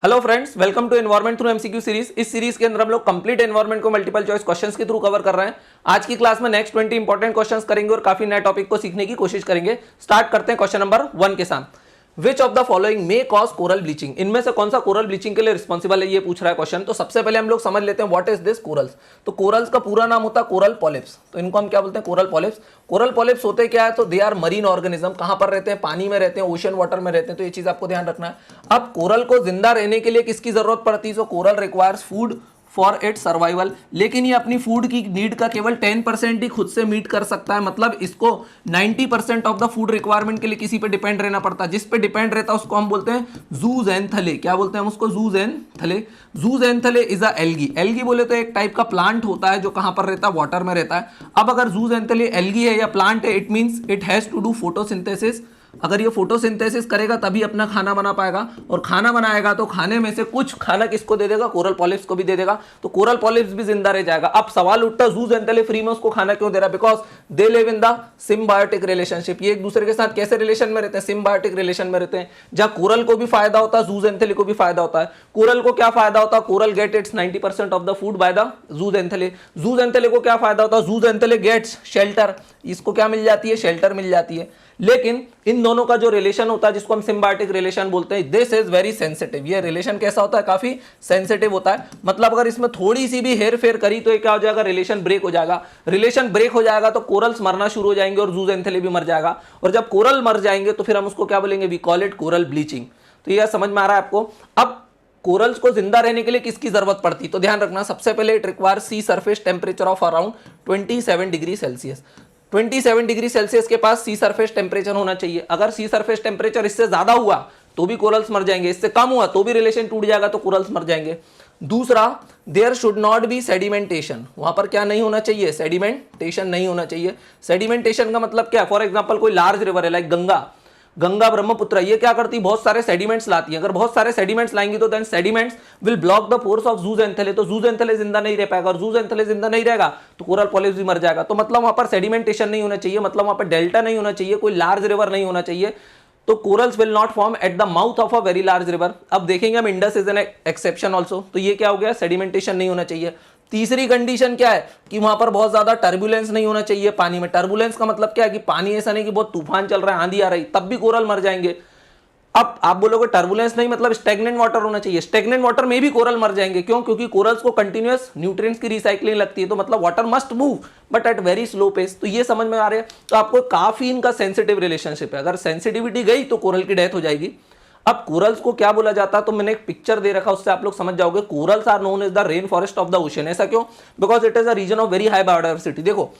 Hello friends, welcome to environment through MCQ series. इस series के अंदर हम लोग कंप्लीट एनवायरमेंट को मल्टीपल चॉइस क्वेश्चंस के थ्रू कवर कर रहे हैं। आज की क्लास में नेक्स्ट 20 इंपॉर्टेंट क्वेश्चंस करेंगे और काफी नए टॉपिक को सीखने की कोशिश करेंगे। स्टार्ट करते हैं क्वेश्चन नंबर 1 के साथ। विच of the following may cause coral bleaching? इनमें से कौन सा कोरल ब्लीचिंग के लिए रिस्पॉन्सिबल है, ये पूछ रहा है क्वेश्चन। तो सबसे पहले हम लोग समझ लेते हैं व्हाट इज दिस कोरल्स। तो कोरल्स का पूरा नाम होता है कोरल पॉलिप्स। तो इनको हम क्या बोलते हैं? Coral polyps. कोरल पॉलिप्स होते क्या है? तो दे आर मरीन ऑर्गेनिज्म। कहां पर रहते हैं? पानी में रहते हैं, ओशन वाटर में रहते हैं। तो ये चीज आपको ध्यान रखना है। अब कोरल को जिंदा रहने के लिए किसकी जरूरत पड़ती है? So coral requires food for it survival. लेकिन ये अपनी फूड की नीड का केवल 10% ही खुद से मीट कर सकता है। मतलब इसको 90% ऑफ द फूड रिक्वायरमेंट के लिए किसी पे डिपेंड रहना पड़ता है। जिस पे डिपेंड रहता है उसको हम बोलते हैं जूज़ैंथले। क्या बोलते हैं हम उसको? जूज़ैंथले। जूज़ैंथले इज अ एल्गी। एल्गी बोले तो एक टाइप का प्लांट होता है जो कहां पर रहता है? वाटर में रहता है। अब अगर जूज़ैंथले एल्गी है या प्लांट है, it means it has to do photosynthesis. अगर ये फोटोसिंथेसिस करेगा तभी अपना खाना बना पाएगा, और खाना बनाएगा तो खाने में से कुछ खाना किसको दे देगा? कोरल पॉलिप्स को भी दे देगा। तो कोरल पॉलिप्स भी जिंदा रह जाएगा। अब सवाल उठता है जूज़ैंथले फ्री में उसको खाना क्यों दे रहा है? Because they live in the symbiotic relationship. ये एक दूसरे के साथ कैसे रिलेशन में रहते हैं? सिम्बायोटिक रिलेशन में रहते हैं। जहां कोरल को भी फायदा होता है, जूज़ैंथले को भी फायदा होता है। कोरल को क्या फायदा होता है? Coral get its 90% of the food by the zooxanthellae. Zooxanthellae को क्या फायदा होता है? Zooxanthellae gets shelter. इसको क्या मिल जाती है? शेल्टर मिल जाती है। लेकिन इन दोनों का जो रिलेशन होता है, जिसको हम सिम्बायोटिक रिलेशन बोलते हैं, दिस इज वेरी सेंसिटिव। ये रिलेशन कैसा होता है? काफी सेंसिटिव होता है। मतलब अगर इसमें थोड़ी सी भी हेर फेर करी तो ये क्या हो जाएगा? रिलेशन ब्रेक हो जाएगा। रिलेशन ब्रेक हो जाएगा तो कोरल्स मरना शुरू हो जाएंगे और जूज़ैंथले भी मर जाएगा। और जब कोरल मर जाएंगे तो फिर हम उसको क्या बोलेंगे? We call it coral bleaching. तो ये समझ में आ रहा है आपको? अब कोरल्स को जिंदा रहने के लिए किसकी जरूरत पड़ती? तो ध्यान रखना, सबसे पहले it require sea surface temperature of around 27 degree Celsius. 27 degree Celsius के पास सी सरफेस टेम्परेचर होना चाहिए। अगर सी सरफेस टेम्परेचर इससे ज्यादा हुआ तो भी कोरल्स मर जाएंगे, इससे कम हुआ तो भी रिलेशन टूट जाएगा, तो कोरल्स मर जाएंगे। दूसरा, there should not be sedimentation. वहां पर क्या नहीं होना चाहिए? सेडिमेंटेशन नहीं होना चाहिए। सेडिमेंटेशन का मतलब क्या? फॉर एग्जाम्पल कोई लार्ज रिवर है लाइक गंगा, गंगा ब्रह्मपुत्र, ये क्या करती है? बहुत सारे सेडिमेंट्स लाती है। अगर बहुत सारे सेडिमेंट्स लाएंगी तो then sediments will block the force of zooxanthellae. तो जूज़ैंथले जिंदा नहीं रह पाएगा, और जूज़ैंथले जिंदा नहीं रहेगा तो कोरल पॉलिप्स भी मर जाएगा। तो मतलब वहां पर सेडिमेंटेशन नहीं होना चाहिए, मतलब वहां पर डेल्टा नहीं होना चाहिए, कोई लार्ज रिवर नहीं होना चाहिए। तो corals will not form at the mouth of a very large river. अब देखेंगे हम, Indus is an exception also. तो ये क्या हो गया? सेडिमेंटेशन नहीं होना चाहिए। तीसरी कंडीशन क्या है? कि वहां पर बहुत ज्यादा टर्बुलेंस नहीं होना चाहिए पानी में। टर्बुलेंस का मतलब क्या है? कि पानी ऐसा नहीं कि बहुत तूफान चल रहा है, आंधी आ रही, तब भी कोरल मर जाएंगे। अब आप बोलोगे टर्बुलेंस नहीं, मतलब स्टेगनेंट वाटर होना चाहिए। स्टेगनेंट वाटर में भी कोरल मर जाएंगे। क्यों? क्योंकि कोरल्स को कंटिन्यूअस न्यूट्रिएंट्स की रिसाइकलिंग लगती है। तो मतलब water must move but at very slow pace. तो ये समझ में आ रहा है? तो आपको काफी इनका सेंसिटिव रिलेशनशिप है। अगर सेंसिटिविटी गई तो कोरल की डेथ हो जाएगी। अब कोरल्स को क्या बोला जाता है? तो मैंने एक पिक्चर दे रखा, उससे आप लोग समझ जाओगे। Corals are known as the rain forest of the ocean. ऐसा क्यों? Because it is a region of very high biodiversity. देखो,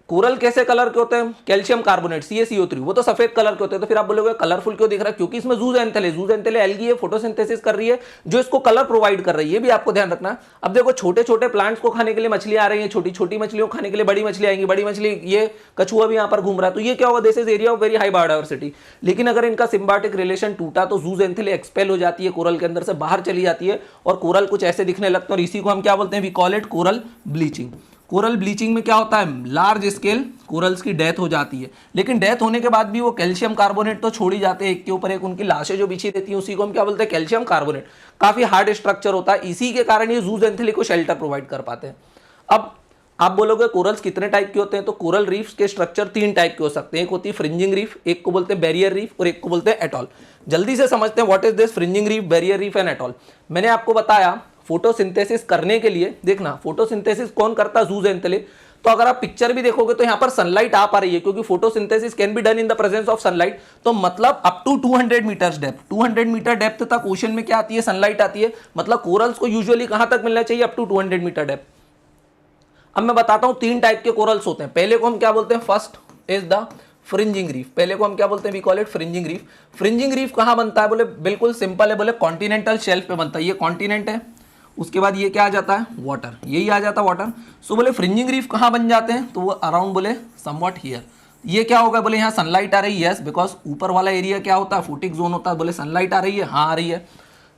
कोरल कैसे कलर के होते हैं? कैल्शियम कार्बोनेट, CaCO3, वो तो सफेद कलर के होते हैं। तो फिर आप बोलोगे कलरफुल क्यों दिख रहा है? क्योंकि इसमें जूज़ैंथले एल्गी है, फोटोसिंथेसिस कर रही है, जो इसको कलर प्रोवाइड कर रही है। ये भी आपको ध्यान रखना। अब देखो, छोटे छोटे प्लांट्स को खाने के लिए मछलियां आ रही है, छोटी छोटी मछलियों को खाने के लिए बड़ी मछली आएंगी, बड़ी मछली, ये कछुआ भी यहाँ पर घूम रहा है। तो ये क्या होगा? This is area of very high biodiversity. लेकिन अगर इनका सिम्बायोटिक रिलेशन टूटा तो जूज़ैंथले एक्सपेल हो जाती है, कोरल के अंदर से बाहर चली जाती है, और कोरल कुछ ऐसे दिखने लगते हैं। और इसी को हम क्या बोलते हैं? We call it coral bleaching. Coral bleaching में क्या होता है? लार्ज स्केल कोरल्स की डेथ हो जाती है। लेकिन डेथ होने के बाद भी वो कैल्शियम कार्बोनेट तो छोड़ ही जाते हैं, एक के ऊपर एक उनकी लाशें जो बिछी रहती हैं, उसी को हम क्या बोलते हैं? Calcium carbonate. काफी हार्ड स्ट्रक्चर होता है, इसी के कारण ये जूज़ैंथले को शेल्टर प्रोवाइड कर पाते हैं। अब आप बोलोगे कोरल्स कितने टाइप के होते हैं? तो कोरल रीफ्स के स्ट्रक्चर 3 टाइप के हो सकते हैं। एक होती है फ्रिंजिंग रीफ, एक को बोलते हैं बैरियर रीफ, और एक को बोलते हैं एटॉल। जल्दी से समझते हैं what is this fringing reef, barrier reef and atoll. मैंने आपको बताया फोटोसिंथेसिस करने के लिए, देखना फोटोसिंथेसिस कौन करता है? जूज़ैंथले। तो अगर आप पिक्चर भी देखोगे तो यहां पर सनलाइट आ पा रही है, क्योंकि photosynthesis can be done in the presence of sunlight. तो मतलब up to 200 metres depth, 200 metre depth तक ओशन में क्या आती है? सनलाइट आती है। मतलब कोरल्स को यूजुअली कहां तक मिलना चाहिए? Up to 200 metre depth. अब मैं बताता हूं 3 टाइप के कोरल्स होते हैं। पहले को हम क्या बोलते हैं? First is the fringing reef. पहले को हम क्या बोलते हैं? We call it fringing reef. Fringing reef कहां बनता है? बोले बिल्कुल सिंपल है, बोले कॉन्टिनेंटल शेल्फ पे बनता है। ये कॉन्टिनेंट है, उसके बाद ये क्या आ जाता है? वाटर, यही आ जाता है वाटर। सो बोले फ्रिंजिंग रीफ कहां बन जाते हैं? तो वो अराउंड बोले समवॉट हियर। ये क्या होगा? बोले यहाँ सनलाइट आ रही है, यस, बिकॉज ऊपर वाला एरिया क्या होता है? फोटिक जोन होता है। बोले सनलाइट आ रही है, हाँ आ रही है।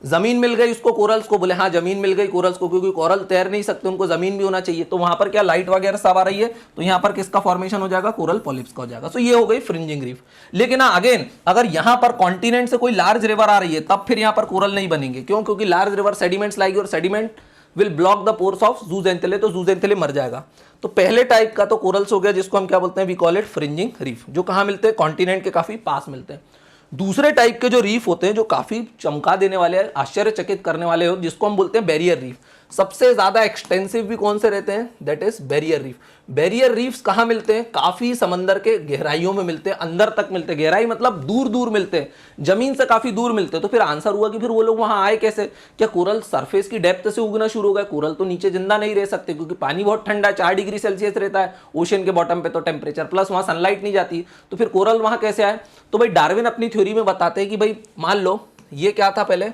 जमीन मिल गई उसको कोरल्स को, बोले हाँ जमीन मिल गई कोरल्स को, क्योंकि कोरल तैर नहीं सकते, उनको जमीन भी होना चाहिए, तो वहां पर क्या लाइट वगैरह सब आ रही है, तो यहां पर किसका फॉर्मेशन हो जाएगा, कोरल पॉलिप्स का हो जाएगा। तो ये हो गई फ्रिंजिंग रीफ। लेकिन अगेन अगर यहां पर कॉन्टिनेंट से कोई लार्ज रिवर आ रही है तब फिर यहां पर कोरल नहीं बनेंगे, क्यों, क्योंकि लार्ज रिवर सेडिमेंट्स लाएगी और sediment will block the pores of zooxanthellae, तो ज़ूज़ेंथिले मर जाएगा। तो पहले टाइप का तो कोरल्स हो गया जिसको हम क्या बोलते हैं, we call it fringing reef, जो कहां मिलते हैं, कॉन्टिनेंट के काफी पास मिलते हैं। दूसरे टाइप के जो रीफ होते हैं जो काफी चमका देने वाले, आश्चर्यचकित करने वाले हो, जिसको हम बोलते हैं बैरियर रीफ। सबसे ज्यादा एक्सटेंसिव भी कौन से रहते हैं, that is barrier reef. Barrier reefs कहाँ मिलते हैं, काफी समंदर के गहराइयों में मिलते हैं, अंदर तक मिलते हैं, गहराई मतलब दूर दूर मिलते हैं, जमीन से काफी दूर मिलते हैं। तो फिर आंसर हुआ कि फिर वो लोग वहां आए कैसे, क्या कोरल सरफेस की डेप्थ से उगना शुरू हो गया, कोरल तो नीचे जिंदा नहीं रह सकते क्योंकि पानी बहुत ठंडा है, 4 डिग्री सेल्सियस रहता है ओशन के बॉटम पे, तो टेम्परेचर प्लस वहां सनलाइट नहीं जाती, तो फिर कोरल वहां कैसे आए। तो भाई डार्विन अपनी थ्योरी में बताते हैं कि भाई मान लो ये क्या था, पहले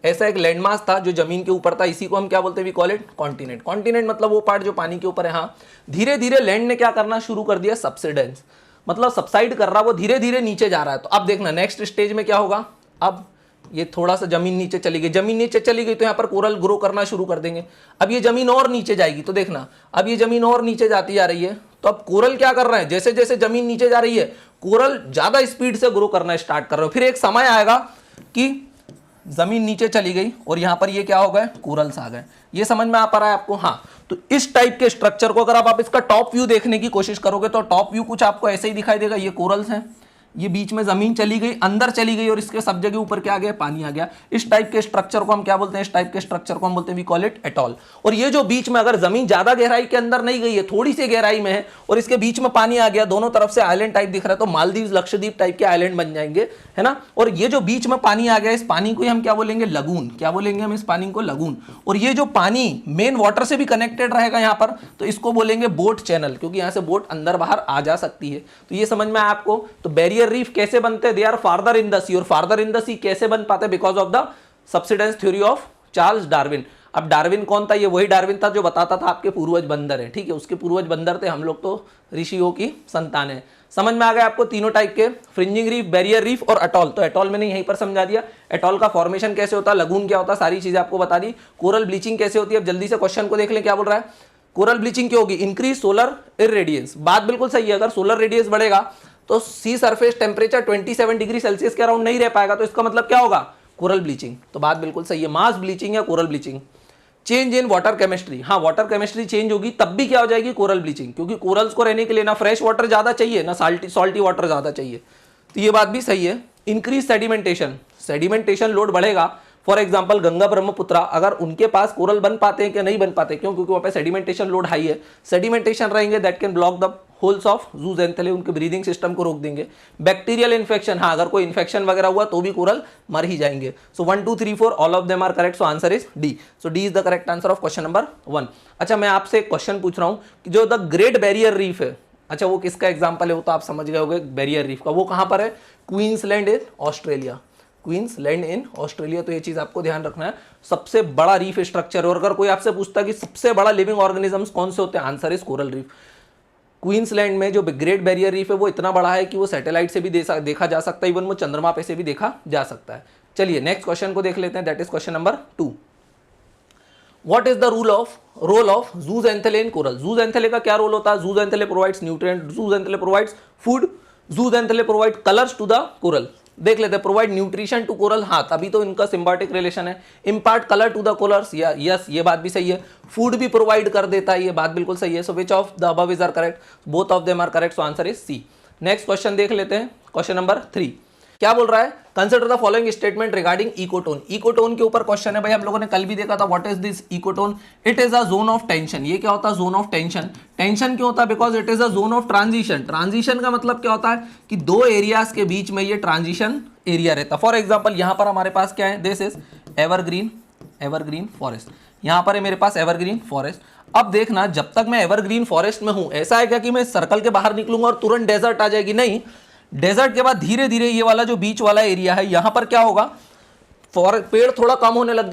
ऐसा एक लैंडमास था जो जमीन के ऊपर था, इसी को हम क्या बोलते हैं, we call it continent. Continent मतलब वो पार्ट जो पानी के ऊपर है। हाँ, धीरे धीरे लैंड ने क्या करना शुरू कर दिया, सबसिडेंस, मतलब सबसाइड कर रहा, वो धीरे धीरे नीचे जा रहा है। तो अब देखना नेक्स्ट स्टेज में क्या होगा, अब ये थोड़ा सा जमीन नीचे चली गई, जमीन नीचे चली गई तो यहाँ पर कोरल ग्रो करना शुरू कर देंगे। अब ये जमीन और नीचे जाएगी, तो देखना अब ये जमीन और नीचे जाती जा रही है, तो अब कोरल क्या कर रहे हैं, जैसे जैसे जमीन नीचे जा रही है कोरल ज्यादा स्पीड से ग्रो करना स्टार्ट कर रहे हो। फिर एक समय आएगा कि जमीन नीचे चली गई और यहां पर ये क्या हो गए, कोरल्स आ गए। ये समझ में आ पा रहा है आपको। हाँ, तो इस टाइप के स्ट्रक्चर को अगर आप इसका टॉप व्यू देखने की कोशिश करोगे तो टॉप व्यू कुछ आपको ऐसे ही दिखाई देगा। ये कोरल्स हैं, ये बीच में जमीन चली गई, अंदर चली गई और इसके सब जगह ऊपर क्या आ गया, पानी आ गया। इस टाइप के स्ट्रक्चर को हम क्या बोलते हैं, इस टाइप के स्ट्रक्चर को हम बोलते हैं, वी कॉल इट एटॉल। और ये जो बीच में अगर जमीन ज्यादा गहराई के अंदर नहीं गई है, थोड़ी सी गहराई में है और इसके बीच में पानी आ गया, दोनों तरफ से आइलैंड टाइप दिख रहा है, तो मालदीव लक्षद्वीप टाइप के आइलैंड बन जाएंगे, है ना। और ये जो बीच में पानी आ गया, इस पानी को हम क्या बोलेंगे, लगून। क्या बोलेंगे हम इस पानी को, लगून। और ये जो पानी मेन वाटर से भी कनेक्टेड रहेगा यहाँ पर, तो इसको बोलेंगे बोट चैनल, क्योंकि यहाँ से बोट अंदर बाहर आ जा सकती है। तो ये समझ में आया आपको। तो बैरियर रीफ कैसे बनते, they are farther in the sea. और फार्दर इन द सी कैसे बन पाते, because of the subsidence theory of Charles Darwin. अब डार्विन कौन था, ये वही डार्विन था जो बताता था आपके पूर्वज बंदर है, ठीक है, उसके पूर्वज बंदर थे, हम लोग तो ऋषियों की संतान है। समझ में आ गया आपको तीनों टाइप के, फ्रिंजिंग रीफ, बैरियर रीफ और अटॉल। तो अटॉल मैंने यहीं पर समझा दिया, अटॉल का फॉर्मेशन कैसे होता है, लगून क्या होता है, सारी चीजें आपको बता दी। कोरल ब्लीचिंग कैसे होती है, अब जल्दी से क्वेश्चन को देख लें क्या बोल रहा है। कोरल ब्लीचिंग क्यों होगी, इंक्रीज सोलर इरेडियंस। बात बिल्कुल सही है, अगर सोलर रेडियंस बढ़ेगा तो सी सरफेस टेम्परेचर 27 डिग्री सेल्सियस के अराउंड नहीं रह पाएगा, तो इसका मतलब क्या होगा, कोरल ब्लीचिंग। तो बात बिल्कुल सही है, मास ब्लीचिंग या coral bleaching. Change in water chemistry, हाँ वाटर केमिस्ट्री चेंज होगी तब भी क्या हो जाएगी, कोरल ब्लीचिंग, क्योंकि कोरल्स को रहने के लिए ना फ्रेश वाटर ज्यादा चाहिए ना सॉल्टी वाटर ज्यादा चाहिए। तो ये बात भी सही है। इंक्रीज सेडिमेंटेशन, सेडिमेंटेशन लोड बढ़ेगा। फॉर एग्जाम्पल गंगा ब्रह्मपुत्रा, अगर उनके पास कोरल बन पाते हैं कि नहीं बन पाते, क्यों, क्योंकि वहाँ पे सेडिमेंटेशन लोड हाई है। सेडिमेंटेशन रहेंगे that can block the holes of zooxanthellae, उनके ब्रीदिंग सिस्टम को रोक देंगे। बैक्टीरियल इन्फेक्शन, हाँ अगर कोई इन्फेक्शन वगैरह हुआ तो भी कोरल मर ही जाएंगे। So 1 2 3 4 all of them are correct, so answer is D. So D is the correct answer of question number 1। अच्छा, मैं आपसे एक क्वेश्चन पूछ रहा हूँ कि जो द ग्रेट बैरियर रीफ है, अच्छा वो किसका एग्जाम्पल है, वो तो आप समझ गए होंगे, बैरियर रीफ का। वो कहाँ पर है, Queensland in Australia, Queensland in Australia. तो ये चीज आपको ध्यान रखना है, सबसे बड़ा रीफ स्ट्रक्चर। और अगर कोई आपसे पूछता है कि सबसे बड़ा लिविंग ऑर्गेनिजम्स कौन से होते हैं, answer is coral reef. Queensland में जो ग्रेट बैरियर रीफ है वो इतना बड़ा है कि वो सैटेलाइट से भी देखा जा सकता है, इवन वो चंद्रमा पे से भी देखा जा सकता है। चलिए नेक्स्ट क्वेश्चन को देख लेते हैं, that is question number 2। What is the role of zooxanthellae in coral. Zooxanthellae का क्या रोल होता है, zooxanthellae provides nutrient, zooxanthellae provides food, zooxanthellae provide colours to the coral. देख लेते हैं, प्रोवाइड न्यूट्रिशन टू कोरल, हाँ तभी तो इनका सिम्बायोटिक रिलेशन है। Impart colour to the corals, या यस ये बात भी सही है। फूड भी प्रोवाइड कर देता है, ये बात बिल्कुल सही है। So which of the above is are correct, both of them are correct, so answer is C. Next question देख लेते हैं, क्वेश्चन नंबर 3 क्या बोल रहा है, consider the following statement regarding ecotone. Ecotone के ऊपर क्वेश्चन है भाई, हम लोगों ने कल भी देखा था। What is this ecotone, it is a zone of tension. ये क्या होता है, जोन ऑफ टेंशन। टेंशन क्यों होता है, because it is a zone of transition. Transition का मतलब क्या होता है कि दो एरियाज के बीच में ये ट्रांजिशन एरिया रहता है। फॉर एग्जाम्पल यहाँ पर हमारे पास क्या है, दिस इज एवरग्रीन फॉरेस्ट, यहाँ पर है मेरे पास एवरग्रीन फॉरेस्ट। अब देखना, जब तक मैं एवरग्रीन फॉरेस्ट में हूं, ऐसा है क्या कि मैं सर्कल के बाहर निकलूंगा और तुरंत डेजर्ट आ जाएगी, नहीं। डेजर्ट के बाद धीरे धीरे ये वाला जो बीच वाला एरिया है, यहां पर क्या होगा, पेड़ थोड़ा कम होने लग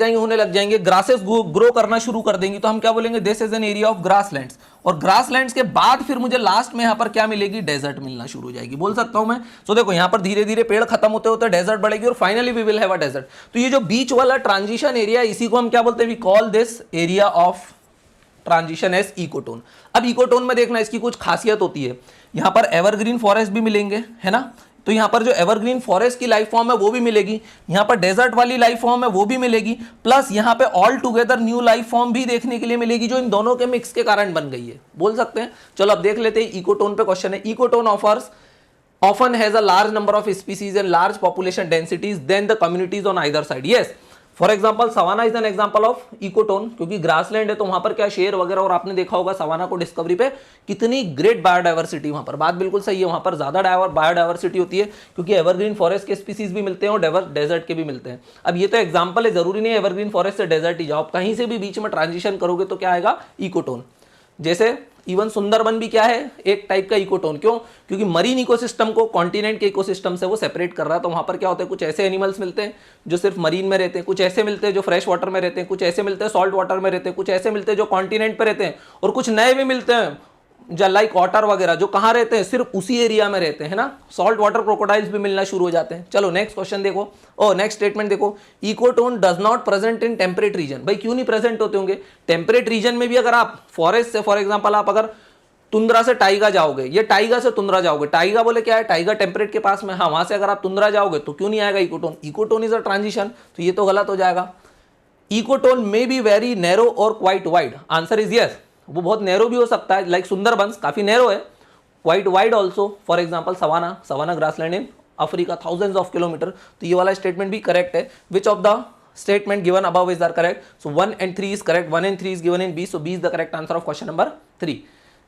जाएंगे, ग्रासेस ग्रो करना शुरू कर देंगी, तो हम क्या बोलेंगे, this is an area of grasslands. और ग्रासलैंड्स के बाद फिर मुझे लास्ट में यहाँ पर क्या मिलेगी, डेजर्ट मिलना शुरू हो जाएगी, बोल सकता हूं मैं। तो देखो यहाँ पर धीरे धीरे पेड़ खत्म होते होते डेजर्ट बढ़ेगी और finally we will have a desert. तो ये जो बीच वाला ट्रांजिशन एरिया, इसी को हम क्या बोलते हैं, we call this area of transition as ecotone. अब इकोटोन में देखना इसकी कुछ खासियत होती है, यहाँ पर एवरग्रीन फॉरेस्ट भी मिलेंगे, है ना, तो यहाँ पर जो एवरग्रीन फॉरेस्ट की लाइफ फॉर्म है वो भी मिलेगी, यहाँ पर डेजर्ट वाली लाइफ फॉर्म है वो भी मिलेगी, प्लस यहाँ पे all together new life form भी देखने के लिए मिलेगी, जो इन दोनों के मिक्स के कारण बन गई है, बोल सकते हैं। चलो अब देख लेते हैं इकोटोन पे क्वेश्चन है। Ecotone offers often has a large number of species and large population densities than the communities on either side. Yes, for example savanna is an example of ecotone, क्योंकि ग्रासलैंड है तो वहां पर क्या शेर वगैरह, और आपने देखा होगा सवाना को डिस्कवरी पे कितनी ग्रेट बायोडाइवर्सिटी वहां पर, बात बिल्कुल सही है, वहां पर ज्यादा बायोडाइवर्सिटी होती है क्योंकि एवरग्रीन फॉरेस्ट के स्पीसीज भी मिलते हैं और डेजर्ट के भी मिलते हैं। अब ये तो एग्जाम्पल है, जरूरी नहीं है एवरग्रीन फॉरेस्ट से डेजर्ट ही जाओ, कहीं से भी बीच में ट्रांजिशन करोगे तो क्या आएगा, इकोटोन। जैसे इवन सुंदरबन भी क्या है, एक टाइप का इकोटोन। क्यों? क्योंकि मरीन इकोसिस्टम को कॉन्टिनेंट के इकोसिस्टम से वो सेपरेट कर रहा है, तो वहां पर क्या होता है, कुछ ऐसे एनिमल्स मिलते हैं जो सिर्फ मरीन में रहते हैं, कुछ ऐसे मिलते हैं जो फ्रेश वाटर में रहते हैं, कुछ ऐसे मिलते हैं सॉल्ट वाटर में रहते हैं, कुछ ऐसे मिलते हैं जो कॉन्टिनेंट पे रहते हैं, और कुछ नए भी मिलते हैं लाइक ऑटर वगैरह जो कहाँ रहते हैं, सिर्फ उसी एरिया में रहते हैं, है ना। सॉल्ट वाटर क्रोकोडाइल्स भी मिलना शुरू हो जाते हैं। चलो नेक्स्ट क्वेश्चन देखो, और नेक्स्ट स्टेटमेंट देखो, ecotone does not present in temperate region. भाई क्यों नहीं प्रेजेंट होते होंगे, टेम्परेट रीजन में भी अगर आप फॉरेस्ट से, फॉर एग्जाम्पल आप अगर तुंद्रा से टाइगा जाओगे, ये टाइगा से तुंद्रा जाओगे, टाइगा बोले क्या है, टाइगा टेम्परेट के पास में, हाँ वहां से अगर आप तुंद्रा जाओगे तो क्यों नहीं आएगा ecotone, ecotone is a transition, तो ये तो गलत हो जाएगा। इकोटोन में बी वेरी नैरो और quite wide, answer is yes, वो बहुत नैरो भी हो सकता है, लाइक सुंदरबंस काफी नैरो है, quite wide also, for example savanna grassland in Africa thousands of kilometre, तो ये वाला स्टेटमेंट भी करेक्ट है। Which of the statement given above is are correct, so 1 and 3 is correct, 1 and 3 is given in B, so B is the correct answer of question number 3।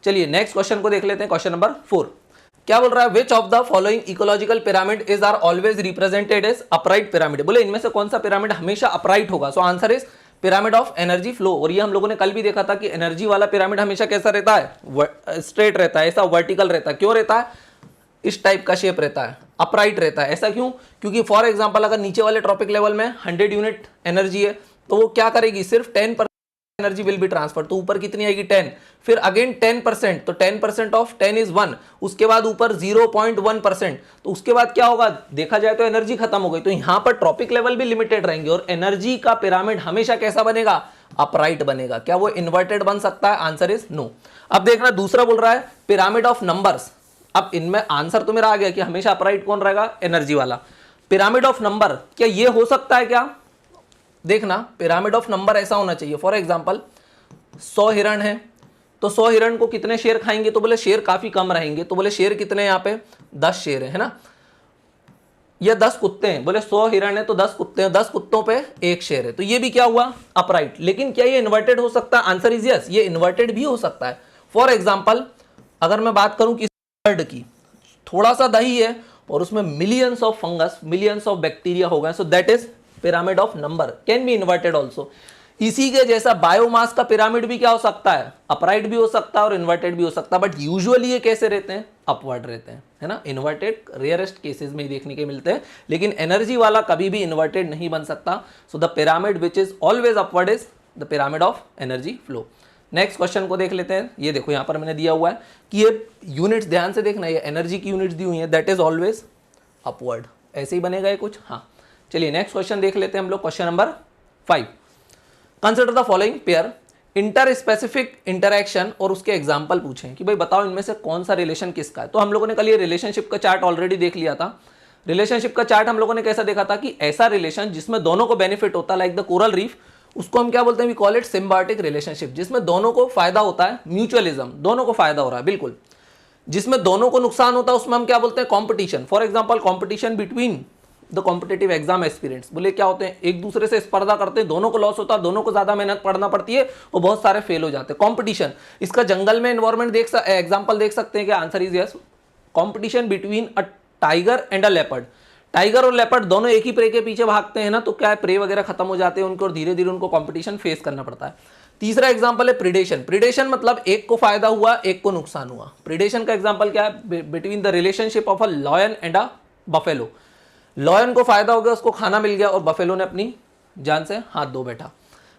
चलिए next question को देख लेते हैं, question number 4 क्या बोल रहा है, which of the following ecological pyramid is are always represented as upright pyramid, बोले इनमें से कौन सा पिरामिड हमेशा अपराइट होगा, so answer is pyramid of energy flow. और ये हम लोगों ने कल भी देखा था कि एनर्जी वाला पिरामिड हमेशा कैसा रहता है, स्ट्रेट रहता है, ऐसा वर्टिकल रहता है, क्यों रहता है, इस टाइप का शेप रहता है, अपराइट रहता है, ऐसा क्यों, क्योंकि फॉर एग्जांपल अगर नीचे वाले ट्रॉपिक लेवल में 100 यूनिट एनर्जी है तो वो क्या करेगी, सिर्फ 10% एनर्जी विल बी ट्रांसफर, तो ऊपर कितनी आएगी 10, फिर अगेन 10%, तो 10% ऑफ 10 इज 1, उसके बाद ऊपर 0.1%, तो उसके बाद क्या होगा, देखा जाए तो एनर्जी खत्म हो गई, तो यहां पर ट्रॉपिक लेवल भी लिमिटेड रहेंगे और एनर्जी का पिरामिड हमेशा कैसा बनेगा, अपराइट बनेगा। क्या वो इन्वर्टेड बन सकता है, आंसर इज नो। अब देखना दूसरा बोल रहा है पिरामिड ऑफ नंबर्स, अब इनमें आंसर तो मेरा आ गया कि हमेशा अपराइट कौन रहेगा, एनर्जी वाला। पिरामिड ऑफ नंबर, क्या ये हो सकता है क्या, देखना पिरामिड ऑफ नंबर ऐसा होना चाहिए, फॉर एग्जांपल 100 हिरण है तो 100 हिरण को कितने शेर खाएंगे, तो बोले शेर काफी कम रहेंगे, तो बोले शेर कितने यहाँ पे 10 शेर है ना, ये 10 कुत्ते हैं, बोले 100 हिरण है तो 10 कुत्ते हैं, 10 कुत्तों पे एक शेर है, तो ये भी क्या हुआ, अपराइट। लेकिन क्या ये इन्वर्टेड हो सकता है, आंसर इज यस, ये इन्वर्टेड भी हो सकता है। फॉर एग्जाम्पल अगर मैं बात करूं कि बर्ड की, थोड़ा सा दही है और उसमें millions of fungus, millions of bacteria हो गए, so that is pyramid of number, can be inverted also. इसी के जैसा बायोमास का पिरामिड भी क्या हो सकता है, अपराइट भी हो सकता है और इन्वर्टेड भी हो सकता है, बट यूजुअली ये कैसे रहते हैं, अपवर्ड रहते हैं, है ना। इन्वर्टेड रेयरेस्ट केसेस में ही देखने के मिलते हैं, लेकिन एनर्जी वाला कभी भी इन्वर्टेड नहीं बन सकता। So the pyramid which is always upward is the pyramid of energy flow. Next question को देख लेते हैं, ये देखो यहाँ पर मैंने दिया हुआ है कि ये यूनिट्स ध्यान से देखना, ये एनर्जी की यूनिट्स दी हुई है, दैट इज ऑलवेज अपवर्ड, ऐसे ही बनेगा ये कुछ, हाँ। चलिए नेक्स्ट क्वेश्चन देख लेते हैं हम लोग, question number 5। Consider the following pair inter specific interaction, और उसके एग्जाम्पल पूछें कि भाई बताओ इनमें से कौन सा रिलेशन किसका है। तो हम लोगों ने कल ये रिलेशनशिप का चार्ट ऑलरेडी देख लिया था। रिलेशनशिप का चार्ट हम लोगों ने कैसा देखा था कि ऐसा रिलेशन जिसमें दोनों को बेनिफिट होता है, लाइक द कोरल रीफ, उसको हम क्या बोलते हैं, we call it symbiotic relationship, जिसमें दोनों को फायदा होता है, म्यूचुअलिज्म, दोनों को फायदा हो रहा है, बिल्कुल। जिसमें दोनों को नुकसान होता है उसमें हम क्या बोलते हैं, competition. For example competition between the competitive exam aspirants, बोले क्या होते हैं, एक दूसरे से स्पर्धा करते हैं, दोनों को लॉस होता है, दोनों को ज्यादा मेहनत पढ़ना पड़ती है और बहुत सारे फेल हो जाते हैं, कॉम्पिटिशन। इसका जंगल में एनवायरमेंट एग्जाम्पल देख सकते हैं, क्या answer is yes, competition between a tiger and a leopard. Tiger और लेपर्ड दोनों एक ही प्रे के पीछे भागते हैं ना, तो क्या है, प्रे वगैरह खत्म हो जाते हैं उनको और धीरे धीरे उनको कंपटीशन फेस करना पड़ता है। तीसरा एग्जांपल है प्रिडेशन। प्रिडेशन मतलब एक को फायदा हुआ, एक को नुकसान हुआ। प्रिडेशन का एग्जांपल क्या है, between the relationship of a lion and a buffalo. Lion को फायदा हो गया, उसको खाना मिल गया, और बफेलो ने अपनी जान से हाथ धो बैठा।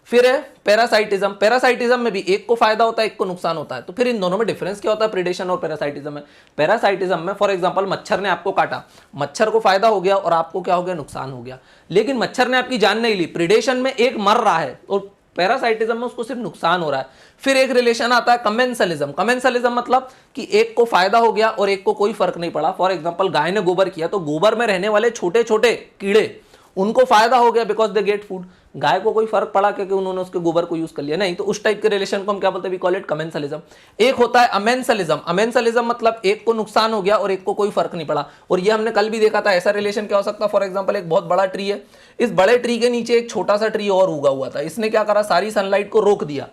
फिर है पैरासाइटिज्म। पैरासाइटिज्म में भी एक को फायदा होता है, एक को नुकसान होता है। तो फिर इन दोनों में डिफरेंस क्या होता है प्रिडेशन और पैरासाइटिज्म में? पैरासाइटिज्म में फॉर एग्जांपल मच्छर ने आपको काटा, मच्छर को फायदा हो गया और आपको क्या हो गया, नुकसान हो गया, लेकिन मच्छर ने आपकी जान नहीं ली। प्रिडेशन में एक मर रहा है और पैरासाइटिज्म में उसको सिर्फ नुकसान हो रहा है। फिर एक रिलेशन आता है कमेंसलिज्म। कमेंसलिज्म मतलब कि एक को फायदा हो गया और एक को कोई फर्क नहीं पड़ा। फॉर एग्जांपल गाय ने गोबर किया तो गोबर में रहने वाले छोटे छोटे कीड़े, उनको फायदा हो गया बिकॉज दे गेट फूड। गाय को कोई फर्क पड़ा क्योंकि उन्होंने उसके गोबर को यूज कर लिया? नहीं। तो उस टाइप के रिलेशन को हम क्या बोलते हैं? We call it commensalism. एक होता है अमेंसलिज्म। अमेंसलिज्म मतलब एक को नुकसान हो गया और एक को कोई फर्क नहीं पड़ा, और ये हमने कल भी देखा था। ऐसा रिलेशन क्या हो सकता है? फॉर एग्जांपल एक बहुत बड़ा ट्री है, इस बड़े ट्री के नीचे एक छोटा सा ट्री और उगा हुआ था, इसने क्या करा, सारी सनलाइट को रोक दिया।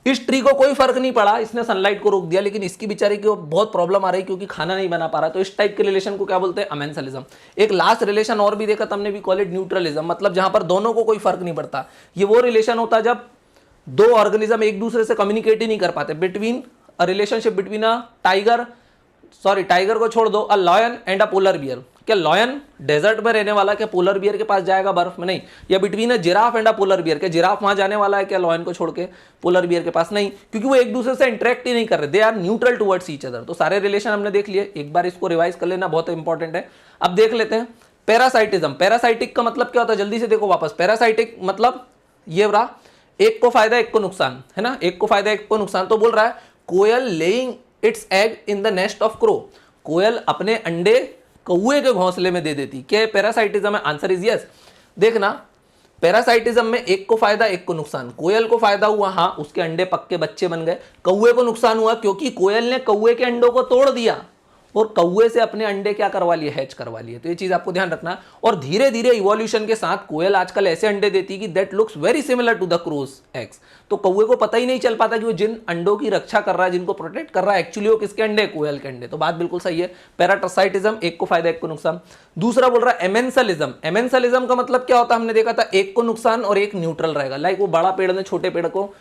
इस ट्री को कोई फर्क नहीं पड़ा, इसने सनलाइट को रोक दिया, लेकिन इसकी बेचारे की बहुत प्रॉब्लम आ रही क्योंकि खाना नहीं बना पा रहा। तो इस टाइप के रिलेशन को क्या बोलते हैं? अमेंसलिज्म। एक लास्ट रिलेशन और भी देखा हमने, भी कॉल इट न्यूट्रलिज्म। मतलब जहां पर दोनों को कोई फर्क नहीं पड़ता। ये वो रिलेशन होता है जब दो ऑर्गेनिज्म एक दूसरे से कम्युनिकेट ही नहीं कर पाते। Between a relationship between a tiger को छोड़ दो, a lion and a polar bear. क्या लॉयन डेजर्ट में रहने वाला, क्या पोलर बियर के पास जाएगा बर्फ में? नहीं। या between a giraffe and a polar bear, क्या जिराफ वहां जाने वाला है क्या लॉयन को छोड़ के पोलर बियर के पास? नहीं, क्योंकि वो एक दूसरे से इंटरेक्ट ही नहीं कर रहे, they are neutral towards each other. तो सारे रिलेशन हमने देख लिए, एक बार इसको रिवाइज कर लेना, बहुत इंपॉर्टेंट है। अब देख लेते हैं पैरासाइटिज्म। पैरासाइटिक का मतलब क्या होता है? जल्दी से देखो वापस। पैरासाइटिक मतलब ये रहा, एक को फायदा एक को नुकसान, है ना, एक को फायदा एक को नुकसान। तो बोल रहा है koel laying its egg in the nest of crow. कोयल अपने अंडे कौए के घोंसले में दे देती। क्या पैरासाइटिज्म है? Answer is yes. देखना, पैरासाइटिज्म में एक को फायदा एक को नुकसान। कोयल को फायदा हुआ, हाँ, उसके अंडे पक्के बच्चे बन गए। कौए को नुकसान हुआ क्योंकि कोयल ने कौए के अंडों को तोड़ दिया और कौए से अपने अंडे क्या करवा लिए, हैच करवा लिए। तो ये चीज आपको ध्यान रखना। और धीरे धीरे इवोल्यूशन के साथ कोयल आजकल ऐसे अंडे देती कि that looks very similar to the crow's eggs. तो कौए को पता ही नहीं चल पाता कि वो जिन अंडों की रक्षा कर रहा है, जिनको प्रोटेक्ट कर रहा है, एक्चुअली वो किसके अंडे, कोयल के अंडे। तो बात बिल्कुल सही है। पैरासाइटिज्म, एक को फायदा एक को नुकसान। दूसरा बोल रहा है एमेंसलिज्म। एमेंसलिज्म का मतलब क्या होता है? हमने देखा था एक को नुकसान और एक न्यूट्रल रहेगा। लाइक वो बड़ा पेड़ ने छोटे पेड़ को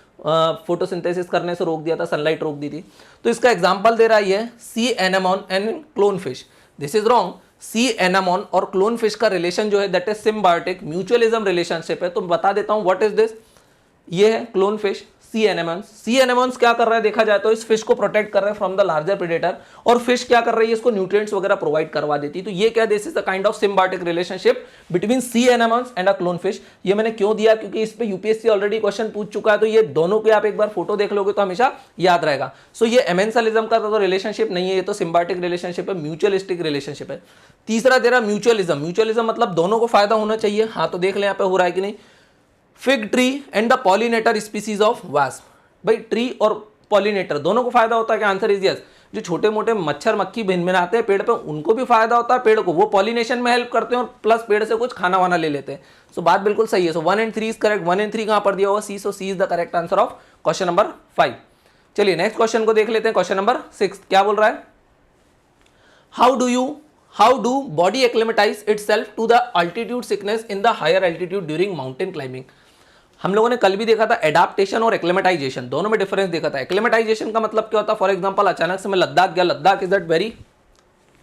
फोटोसिंथेसिस करने से रोक दिया था, सनलाइट रोक दी थी। तो इसका एग्जांपल दे रहा है sea anemone and clone fish. This is wrong. Sea anemone और क्लोन फिश का रिलेशन जो है that is symbiotic mutualism relationship है। तो बता देता हूं व्हाट इज दिस। ये है क्लोन फिश, सी एनेमोन्स। सी एनेमोन्स क्या कर रहा है देखा जाए तो इस फिश को प्रोटेक्ट कर रहे हैं फ्रॉम द लार्जर प्रेडेटर, और फिश क्या कर रही है, इसको न्यूट्रिएंट्स वगैरह प्रोवाइड करवा देती है। तो ये क्या, this is the kind of symbiotic relationship between sea anemones and a clone fish. ये मैंने क्यों दिया, क्योंकि इस पे यूपीएससी ऑलरेडी क्वेश्चन पूछ चुका है। तो ये दोनों के आप एक बार फोटो देख लोगे तो हमेशा याद रहेगा। सो ये एमेंसलिज्म का तो रिलेशनशिप नहीं है, ये तो सिम्बायोटिक रिलेशनशिप है, म्यूचुअलिस्टिक रिलेशनशिप है। तीसरा तेरा म्यूचुअलिज्म। म्यूचुअलिज्म मतलब दोनों को फायदा होना चाहिए। हाँ, तो देख ले यहाँ पे हो रहा है कि नहीं। Fig tree and the pollinator species of wasp. भाई ट्री और पॉलिनेटर दोनों को फायदा होता है क्या? Answer is yes. जो छोटे मोटे मच्छर मक्खी भिनभिनाते हैं पेड़ पे, उनको भी फायदा होता है पेड़ को, वो पॉलिनेशन में हेल्प करते हैं और प्लस पेड़ से कुछ खाना वाना ले लेते हैं। सो बात बिल्कुल सही है। So 1 and 3 is correct. 1 and 3 कहां पर दिया हुआ? C. So C is the correct answer of question number 5। चलिए नेक्स्ट क्वेश्चन को देख लेते हैं। क्वेश्चन नंबर 6 क्या बोल रहा है? How do body acclimatize itself to the altitude sickness in the higher altitude during mountain climbing. हम लोगों ने कल भी देखा था एडाप्टेशन और एक्लेमेटाइजेशन, दोनों में डिफरेंस देखा था। एक्लेमेटाइजेशन का मतलब क्या होता है? फॉर एग्जांपल अचानक से मैं लद्दाख गया, Ladakh is at very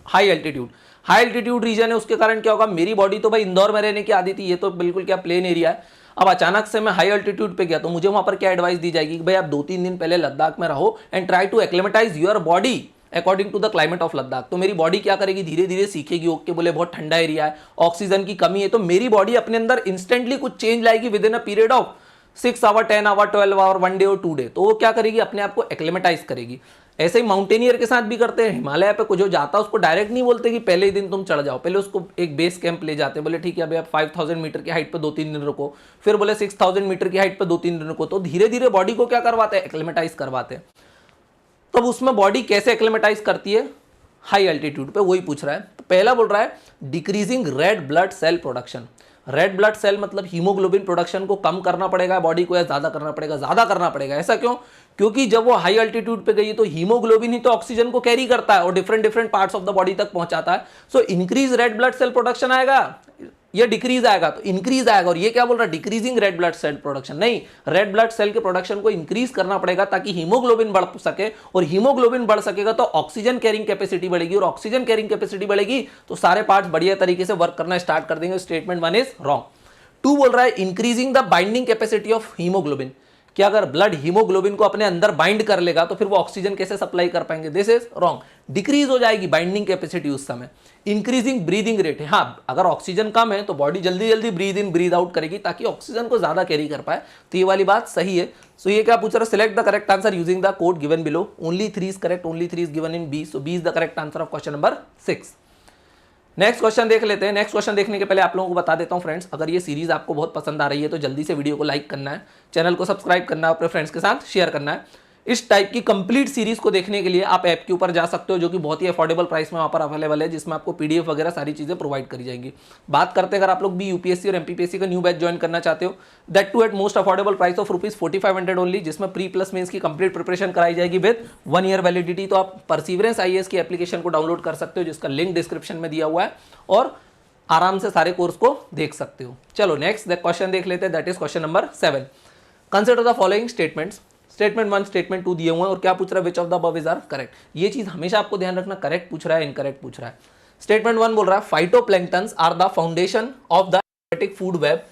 high altitude, high altitude region है, उसके कारण क्या होगा, मेरी बॉडी तो भाई इंदौर में रहने की आदत थी, ये तो बिल्कुल क्या प्लेन एरिया है। अब अचानक से मैं हाई एल्टीट्यूड पे गया तो मुझे वहां पर क्या एडवाइस दी जाएगी कि भाई आप 2-3 दिन पहले लद्दाख में रहो and try to acclimatize your body according to the climate of Ladakh. तो मेरी बॉडी क्या करेगी, धीरे धीरे सीखेगी। ओके बोले बहुत ठंडा एरिया है, ऑक्सीजन की कमी है, तो मेरी बॉडी अपने अंदर इंस्टेंटली कुछ चेंज लाएगी within a period of 6 hour, 10 hour, 12 hour, 1 day और 2 डे। तो वो क्या करेगी, अपने आप को एक्लेमेटाइज करेगी। ऐसे ही माउंटेनियर के साथ भी करते हैं। हिमालय पे कुछ जो जाता है उसको डायरेक्ट नहीं बोलते कि पहले ही दिन तुम चढ़ जाओ, पहले उसको एक बेस कैंप ले जाते हैं। बोले ठीक है अभी आप 5000 मीटर की हाइट पे 2-3 दिन रुको, फिर बोले 6000 मीटर की हाइट पे 2-3 दिन रुको। तो धीरे धीरे बॉडी को क्या करवाते हैं, एक्लेमेटाइज करवाते हैं। तब उसमें बॉडी कैसे एक्लेमेटाइज करती है, हाई एल्टीट्यूड पे, वही पूछ रहा है। तो पहला बोल रहा है decreasing red blood cell production. Red blood cell मतलब हीमोग्लोबिन प्रोडक्शन को कम करना पड़ेगा बॉडी को, या ज्यादा करना पड़ेगा, ज्यादा करना पड़ेगा। ऐसा क्यों, क्योंकि जब वो हाई अल्टीट्यूड पे गई तो हीमोग्लोबिन ही तो ऑक्सीजन को कैरी करता है और different different parts of the body तक पहुंचाता है। So increase red blood cell production आएगा, ये डिक्रीज आएगा तो इंक्रीज आएगा। और ये क्या बोल रहा है, decreasing red blood cell production, नहीं, रेड ब्लड सेल के प्रोडक्शन को इंक्रीज करना पड़ेगा ताकि हीमोग्लोबिन बढ़ सके, और हीमोग्लोबिन बढ़ सकेगा तो ऑक्सीजन कैरिंग कैपेसिटी बढ़ेगी, और ऑक्सीजन कैरिंग कैपेसिटी बढ़ेगी तो सारे पार्ट्स बढ़िया तरीके से वर्क करना स्टार्ट कर देंगे। Statement 1 is wrong. 2 बोल रहा है increasing the binding capacity of haemoglobin, कि अगर ब्लड हीमोग्लोबिन को अपने अंदर बाइंड कर लेगा तो फिर वो ऑक्सीजन कैसे सप्लाई कर पाएंगे, दिस इज रॉन्ग। डिक्रीज हो जाएगी बाइंडिंग कैपेसिटी उस समय। इंक्रीजिंग ब्रीदिंग रेट है, हाँ अगर ऑक्सीजन कम है तो बॉडी जल्दी जल्दी ब्रीद इन ब्रीद आउट करेगी ताकि ऑक्सीजन को ज्यादा कैरी कर पाए, तो ये वाली बात सही है। सो ये क्या पूछ रहा है, select the correct answer using the code given below, only 3 is correct, only 3 is given in B, so B is the correct answer of question number 6। Next question देख लेते हैं। नेक्स्ट क्वेश्चन देखने के पहले आप लोगों को बता देता हूं फ्रेंड्स, अगर ये सीरीज आपको बहुत पसंद आ रही है तो जल्दी से वीडियो को लाइक करना है, चैनल को सब्सक्राइब करना है, अपने फ्रेंड्स के साथ शेयर करना है। इस टाइप की कंप्लीट सीरीज को देखने के लिए आप ऐप के ऊपर जा सकते हो, जो कि बहुत ही अफोर्डेबल प्राइस में वहां पर अवेलेबल है, जिसमें आपको पीडीएफ वगैरह सारी चीजें प्रोवाइड करी जाएंगी। बात करते हैं अगर आप लोग भी यूपीएससी और एमपीपीएससी का न्यू बैच ज्वाइन करना चाहते हो, that too at most affordable price of ₹4500 only, जिसमें प्री प्लस मेंस की कंप्लीट प्रिपरेशन कराई जाएगी विद 1 ईयर वैलिडिटी। तो आप परसिवरेंस आईएएस की एप्लीकेशन को डाउनलोड कर सकते हो, जिसका लिंक डिस्क्रिप्शन में दिया हुआ है, और आराम से सारे कोर्स को देख सकते हो। चलो नेक्स्ट क्वेश्चन देख लेते हैं, that is question number 7। Consider the following statements, statement 1 statement 2 दिए हुए हैं, और क्या पूछ रहा है, which of the above is are correct. ये चीज हमेशा आपको ध्यान रखना, करेक्ट पूछ रहा है इनकरेक्ट पूछ रहा है। स्टेटमेंट 1 बोल रहा है phytoplanktons are the foundation of the aquatic food web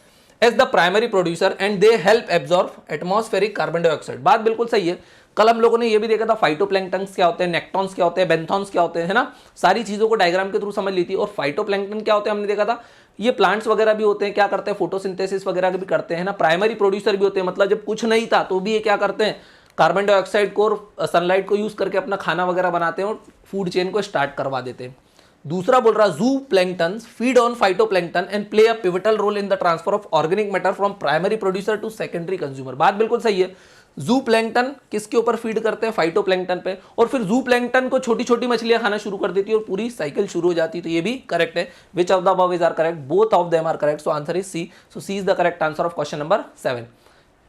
as the primary producer and they help absorb atmospheric carbon dioxide. बात बिल्कुल सही है। कल हम लोगों ने ये भी देखा था फाइटोप्लैंक्टन्स क्या होते हैं, नेक्टॉन्स क्या होते हैं, बेंथॉन्स क्या होते हैं, है ना, सारी चीजों को डायग्राम के थ्रू समझ ली थी। और फाइटोप्लैंक्टन क्या होते हैं हमने देखा था, ये प्लांट्स वगैरह भी होते हैं, क्या करते हैं, फोटोसिंथेसिस वगैरह भी करते हैं ना, प्राइमरी प्रोड्यूसर भी होते हैं, मतलब जब कुछ नहीं था तो भी ये क्या करते हैं, कार्बन डाइऑक्साइड को और सनलाइट को यूज करके अपना खाना वगैरह बनाते हैं और फूड चेन को स्टार्ट करवा देते हैं। दूसरा बोल रहा zooplanktons feed on phytoplankton and play a pivotal role in the transfer of organic matter from primary producer to secondary consumer. बात बिल्कुल सही है। जू प्लैंक्टन किसके ऊपर फीड करते हैं, फाइटोप्लैंक्टन पे, और फिर जू प्लैंक्टन को छोटी छोटी मछलियां खाना शुरू कर देती है और पूरी साइकिल शुरू हो जाती है। तो ये भी करेक्ट है। Which of the above is are correct, both of them are correct, so answer is C. So C is the correct answer of question number 7।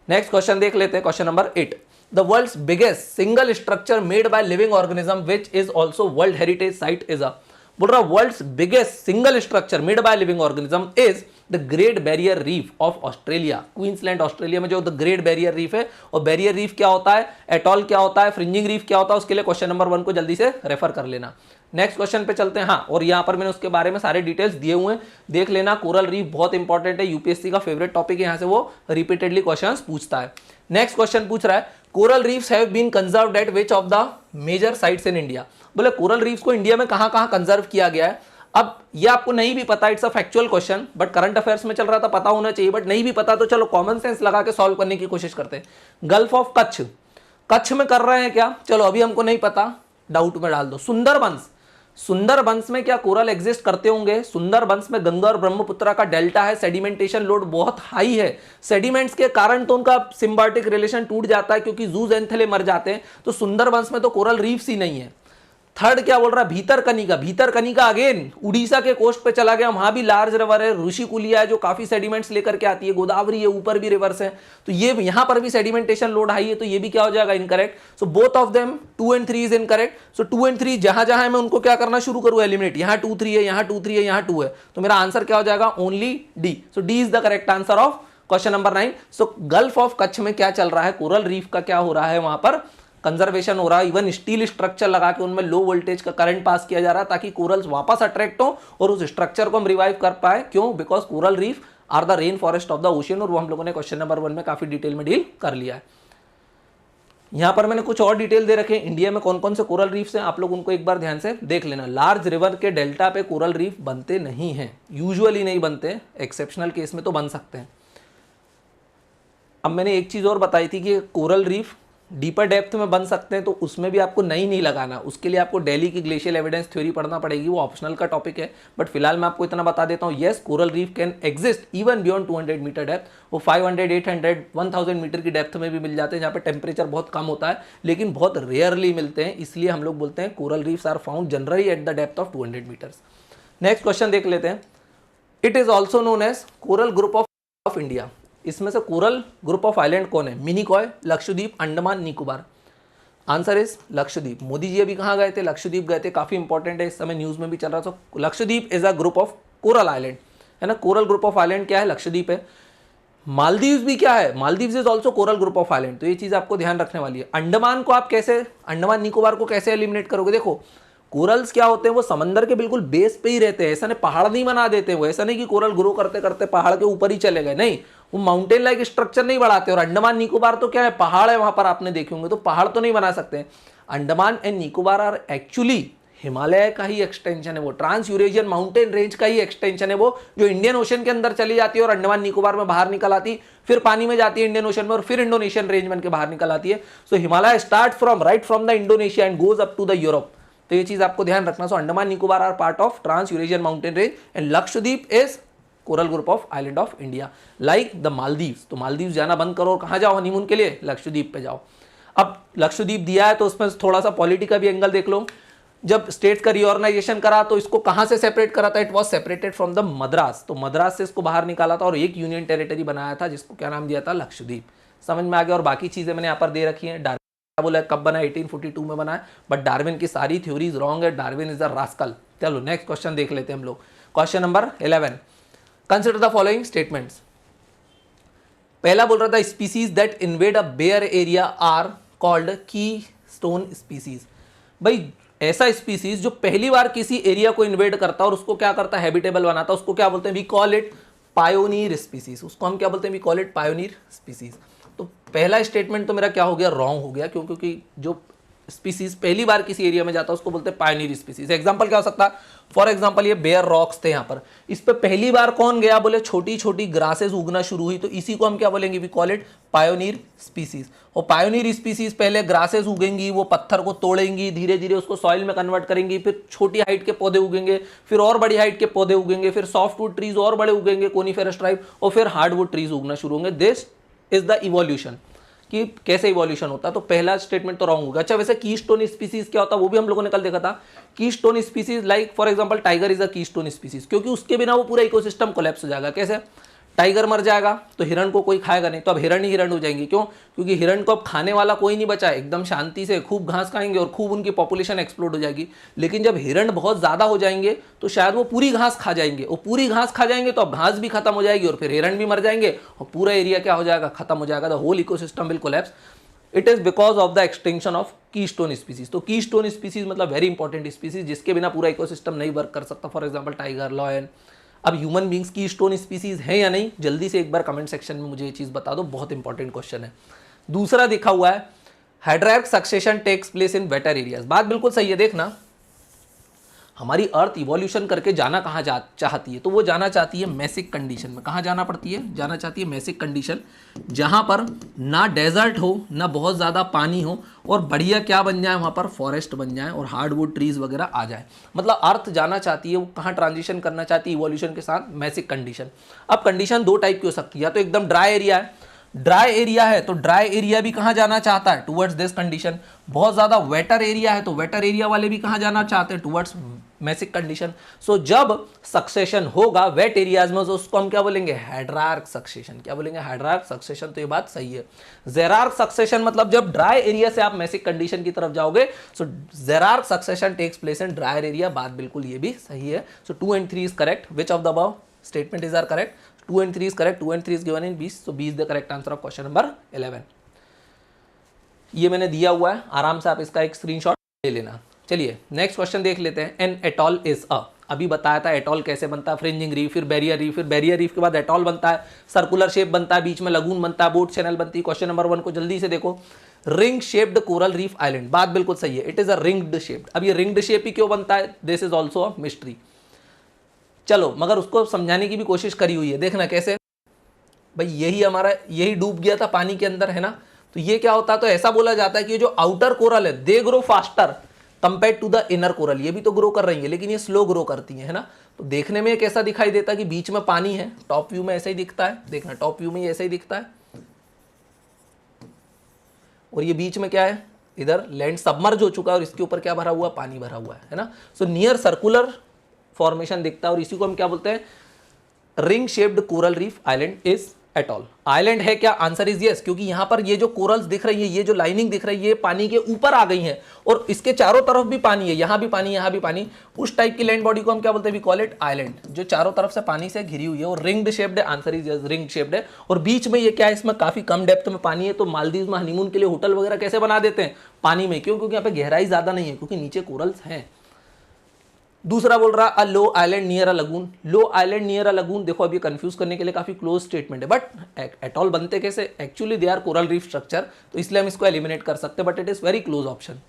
Next question देख लेते हैं, question number 8। The world's biggest single structure made by living organism which is also World Heritage Site is a, बोल रहा world's biggest single structure made by living organism is the Great Barrier Reef of Australia. Queensland Australia में जो the Great Barrier reef है, और barrier reef क्या होता है, atoll क्या होता है, फ्रिंजिंग रीफ क्या होता है, उसके लिए क्वेश्चन नंबर 1 को जल्दी से रेफर कर लेना। नेक्स्ट क्वेश्चन पे चलते हैं। हाँ, और यहाँ पर मैंने उसके बारे में सारे डिटेल्स दिए हुए हैं, देख लेना। कोरल रीफ बहुत इंपॉर्टेंट है, यूपीएससी का फेवरेट टॉपिक है, यहाँ से वो रिपीटेडली क्वेश्चंस पूछता है। नेक्स्ट क्वेश्चन पूछ रहा है coral reefs have been conserved at which of the major sites in India. बोले कोरल रीफ्स को इंडिया में कहां कहां कंजर्व किया गया है। अब ये आपको नहीं भी पता, it's a factual question, but current affairs में चल रहा था, पता होना चाहिए, बट नहीं भी पता तो चलो कॉमन सेंस लगा के सॉल्व करने की कोशिश करते हैं। गल्फ ऑफ कच्छ, कच्छ में कर रहे हैं क्या, चलो अभी हमको नहीं पता, डाउट में डाल दो। सुंदरबंस, सुंदरबंस में क्या कोरल एग्जिस्ट करते होंगे। सुंदरबंस में गंगा और ब्रह्मपुत्र का डेल्टा है, सेडिमेंटेशन लोड बहुत हाई है, सेडिमेंट्स के कारण तो उनका सिम्बायोटिक रिलेशन टूट जाता है क्योंकि जूज एंथेले मर जाते हैं। तो सुंदरबंस में तो कोरल रीफ्स ही नहीं है। थर्ड क्या बोल रहा है, भीतरकनिका, भीतरकनिका अगेन उड़ीसा के कोस्ट पे चला गया, वहां भी लार्ज रिवर है, ऋषिकुलिया है जो काफी सेडिमेंट्स लेकर के आती है, गोदावरी है, ऊपर भी रिवर्स है, तो ये यहां पर भी सेडिमेंटेशन लोड हाई है, तो ये भी क्या हो जाएगा, incorrect. So both of them 2 and 3 is incorrect. So 2 and 3 जहां जहां है मैं उनको क्या करना शुरू करूं, एलिमिनेट। यहां 2 3 है, यहां 2 3 है, यहां 2 है, तो मेरा आंसर क्या हो जाएगा, only D. So D is the correct answer of question number 9। So gulf of Kutch में क्या चल रहा है, कोरल रीफ का क्या हो रहा है, वहां पर कंजर्वेशन हो रहा है, इवन स्टील स्ट्रक्चर लगा के उनमें लो वोल्टेज का करंट पास किया जा रहा है ताकि कोरल्स वापस अट्रैक्ट हो और उस स्ट्रक्चर को हम रिवाइव कर पाए। क्यों, because coral reef are the rain forest of the ocean, और वो हम लोगों ने क्वेश्चन नंबर 1 में काफी डिटेल में डील कर लिया है। यहां पर मैंने कुछ और डिटेल दे रखे हैं, इंडिया में कौन कौन से कोरल रीफ्स हैं, आप लोग उनको एक बार ध्यान से देख लेना। लार्ज रिवर के डेल्टा पे कोरल रीफ बनते नहीं हैं, यूजुअली नहीं बनते, एक्सेप्शनल केस में तो बन सकते हैं। अब मैंने एक चीज और बताई थी कि कोरल रीफ डीपर डेप्थ में बन सकते हैं, तो उसमें भी आपको नहीं लगाना, उसके लिए आपको दिल्ली की ग्लेशियल एविडेंस थ्योरी पढ़ना पड़ेगी, वो ऑप्शनल का टॉपिक है। बट फिलहाल मैं आपको इतना बता देता हूँ, yes coral reef can exist even beyond 200 metre depth, वो 500, 800, 1000 मीटर की डेप्थ में भी मिल जाते हैं, जहाँ पे टेम्परेचर बहुत कम होता है, लेकिन बहुत रेयरली मिलते हैं, इसलिए हम लोग बोलते हैं coral reefs are found generally at the depth of 200 meters. Next question देख लेते हैं। It is also known as coral group of India. इसमें से कोरल ग्रुप ऑफ आइलैंड कौन है, मिनिकॉय, लक्षद्वीप, अंडमान निकोबार। Answer is Lakshadweep. मोदी जी अभी कहाँ गए थे, लक्षद्वीप गए थे, काफी इंपॉर्टेंट है, इस समय न्यूज में भी चल रहा था। Lakshadweep is a group of coral island. है ना। कोरल ग्रुप ऑफ आइलैंड क्या है, लक्षद्वीप है। मालदीव्स भी क्या है, Maldives is also coral group of island, तो ये चीज आपको ध्यान रखने वाली है। अंडमान को आप कैसे, अंडमान निकोबार को कैसे एलिमिनेट करोगे, देखो कोरल्स क्या होते हैं, वो समंदर के बिल्कुल बेस पे ही रहते हैं, ऐसा नहीं पहाड़ नहीं बना देते वो, ऐसा नहीं कि कोरल ग्रो करते करते पहाड़ के ऊपर ही चले गए, नहीं, वो माउंटेन लाइक स्ट्रक्चर नहीं बढ़ाते। और अंडमान निकोबार तो क्या है, पहाड़ है वहां पर, आपने देखे होंगे, तो पहाड़ तो नहीं बना सकते। Andaman and Nicobar are actually Himalaya का ही एक्सटेंशन है, वो ट्रांस यूरेशियन माउंटेन रेंज का ही एक्सटेंशन है वो, जो इंडियन ओशन के अंदर चली जाती है और अंडमान निकोबार में बाहर निकल आती, फिर पानी में जाती है इंडियन ओशन में, और फिर इंडोनेशियन रेंज बन के बाहर निकल आती है। So Himalaya start from right from the Indonesia and goes up to the Europe, तो ये चीज आपको ध्यान रखना। So Andaman Nicobar are part of trans Eurasian mountain range and Lakshadweep is coral group of island of India, like the Maldives. तो Maldives जाना बंद करो, कहां जाओ हनीमून के लिए, लक्षद्वीप पे जाओ। अब लक्षद्वीप दिया है तो उसमें थोड़ा सा पॉलिटी का भी एंगल देख लो। जब स्टेट का रिऑर्गेनाइजेशन करा तो इसको कहां से सेपरेट करा था, it was separated from the Madras, तो मद्रास से इसको बाहर निकाला था और एक यूनियन टेरिटरी बनाया था जिसको क्या नाम दिया था, लक्षद्वीप। समझ में आ गया। और बाकी चीजें मैंने यहाँ पर दे रखी है। डार्विन बोला कब बना, 1842 में बना है, बट डार्विन की सारी थ्योरीज रॉन्ग है, डार्विन इज अ रास्कल। चलो नेक्स्ट क्वेश्चन देख लेते हैं हम लोग। Question number 11, consider the following statements. पहला बोल रहा था species that invade a bare area are called keystone species. भाई ऐसा स्पीसीज जो पहली बार किसी एरिया को इन्वेड करता है और उसको क्या करता है, हैबिटेबल बनाता है, उसको क्या बोलते हैं, we call it pioneer species. उसको हम क्या बोलते हैं, we call it pioneer species. तो पहला स्टेटमेंट तो मेरा क्या हो गया, रॉन्ग हो गया, क्योंकि जो स्पीसीज पहली बार किसी एरिया में जाता है उसको बोलते हैं पायोनियर स्पीसीज। एग्जांपल क्या हो सकता है, फॉर एग्जांपल ये बेयर रॉक्स थे यहाँ पर, इस पे पहली बार कौन गया, बोले छोटी छोटी ग्रासेस उगना शुरू हुई, तो इसी को हम क्या बोलेंगे, we call it pioneer species. और पायोनियर स्पीसीज पहले ग्रासेस उगेंगी, वो पत्थर को तोड़ेंगी, धीरे धीरे उसको सॉइल में कन्वर्ट करेंगी, फिर छोटी हाइट के पौधे उगेंगे, फिर और बड़ी हाइट के पौधे उगेंगे, फिर सॉफ्टवुड ट्रीज और बड़े उगेंगे, कोनीफेरस ट्राइब, और फिर हार्डवुड ट्रीज उगना शुरू होंगे। दिस इज द इवोल्यूशन, कि कैसे इवोल्यूशन होता है। तो पहला स्टेटमेंट तो रॉन्ग होगा। अच्छा वैसे कीस्टोन स्पीसीज क्या होता है वो भी हम लोगों ने कल देखा था। Keystone species like for example tiger is a keystone species, क्योंकि उसके बिना वो पूरा इकोसिस्टम कोलैप्स हो जाएगा। कैसे, टाइगर मर जाएगा तो हिरण को कोई खाएगा नहीं, तो अब हिरण ही हिरण हो जाएंगी। क्यों, क्योंकि हिरण को अब खाने वाला कोई नहीं बचा, एकदम शांति से खूब घास खाएंगे और खूब उनकी पॉपुलेशन एक्सप्लोड हो जाएगी। लेकिन जब हिरण बहुत ज्यादा हो जाएंगे तो शायद वो पूरी घास खा जाएंगे, और पूरी घास खा जाएंगे तो अब घास भी खत्म हो जाएगी और फिर हिरण भी मर जाएंगे और पूरा एरिया क्या हो जाएगा, खत्म हो जाएगा। The whole ecosystem will collapse. It is because of the extinction of keystone species. तो कीस्टोन स्पीसीज मतलब वेरी इंपॉर्टेंट स्पीसीज जिसके बिना पूरा इकोसिस्टम नहीं वर्क कर सकता। For example tiger, lion. अब ह्यूमन बींग्स कीस्टोन स्पीसीज है या नहीं, जल्दी से एक बार कमेंट सेक्शन में मुझे ये चीज बता दो, बहुत इंपॉर्टेंट क्वेश्चन है। दूसरा दिखा हुआ है hydrarch succession takes place in water areas. बात बिल्कुल सही है। देखना, हमारी अर्थ इवोल्यूशन करके जाना कहाँ चाहती है, तो वो जाना चाहती है मैसिक कंडीशन में। कहाँ जाना पड़ती है, जाना चाहती है मैसिक कंडीशन, जहाँ पर ना डेजर्ट हो ना बहुत ज़्यादा पानी हो, और बढ़िया क्या बन जाए वहाँ पर, फॉरेस्ट बन जाए और हार्डवुड ट्रीज वगैरह आ जाए। मतलब अर्थ जाना चाहती है, वो कहाँ ट्रांजिशन करना चाहती है इवोल्यूशन के साथ, मैसिक कंडीशन। अब कंडीशन दो टाइप की हो सकती है, या तो एकदम ड्राई एरिया है, ड्राई एरिया है तो ड्राई एरिया भी कहां जाना चाहता है, टुवर्ड्स दिस कंडीशन। बहुत ज्यादा वेटर एरिया है तो वेटर एरिया वाले भी कहां जाना चाहते हैं, टुवर्ड्स मैसिक कंडीशन। सो जब सक्सेशन होगा वेट एरियाज में तो उसको हम क्या बोलेंगे, हाइड्रार्क सक्सेशन। क्या बोलेंगे, हाइड्रार्क सक्सेशन। तो ये बात सही है। जेरार्क सक्सेशन मतलब जब ड्राई एरिया से आप मैसिक कंडीशन की तरफ जाओगे, so xerarch succession takes place in dry area. बात बिल्कुल ये भी सही है। So 2 and 3 is correct. Which of the above statement is are correct, 2 and 3 is correct. 2 and 3 is given in B. So B is the correct answer of question number 11. ये मैंने दिया हुआ है, आराम से आप इसका एक स्क्रीनशॉट ले लेना। चलिए नेक्स्ट क्वेश्चन देख लेते हैं। एन एटॉल इज अ, अभी बताया था एटॉल कैसे बनता है, फ्रिंजिंग रीफ, फिर बैरियर रीफ, फिर बैरियर रीफ के बाद एटॉल बनता है, सर्कुलर शेप बनता है, बीच में लगून बनता है, बोट चैनल बनती है। क्वेश्चन नंबर 1 को जल्दी से देखो। Ring shaped coral reef island, बात बिल्कुल सही है, it is a ringed shaped. अब ये रिंग्ड शेप ही क्यों बनता है, this is also a mystery. चलो मगर उसको समझाने की भी कोशिश करी हुई है, देखना कैसे। भाई यही हमारा, यही डूब गया था पानी के अंदर, है ना। तो ये क्या होता है, तो ऐसा बोला जाता है कि जो आउटर कोरल है they grow faster compare to the inner coral. ये भी तो ग्रो कर रही है लेकिन ये स्लो ग्रो करती है ना। तो देखने में कैसा दिखाई देता है कि बीच में पानी है, टॉप व्यू में ऐसा ही दिखता है। देखना टॉप व्यू में ऐसा ही दिखता है, और ये बीच में क्या है, इधर लैंड सबमर्ज हो चुका है और इसके ऊपर क्या भरा हुआ, पानी भरा हुआ है ना। सो नियर सर्कुलर फॉर्मेशन दिखता है और इसी को हम क्या बोलते हैं, ring shaped coral reef island is atoll. Island है क्या? आंसर इज यस, क्योंकि यहां पर ये जो कोरल्स दिख रही है, ये जो लाइनिंग दिख रही है, पानी के ऊपर आ गई है और इसके चारों तरफ भी पानी है, यहां भी पानी, यहां भी पानी। उस टाइप की लैंड बॉडी को हम क्या बोलते हैं? वी कॉल इट आइलैंड, जो चारों तरफ से पानी से घिरी हुई है और रिंग्ड शेप्ड है। Answer is yes, ring shaped है। और बीच में ये क्या है? इसमें काफी कम डेप्थ में पानी है। तो मालदीव में हनीमून के लिए होटल वगैरह कैसे बना देते हैं? पानी में। क्यों? क्योंकि यहाँ पे गहराई ज्यादा नहीं है, क्योंकि नीचे कोरल्स हैं। दूसरा बोल रहा a low island near a lagoon. Low island near a lagoon, देखो अभी कंफ्यूज करने के लिए काफी क्लोज स्टेटमेंट है, बट एटॉल बनते कैसे? Actually they are coral reef structure, तो इसलिए हम इसको एलिमिनेट कर सकते हैं, but it is very close option.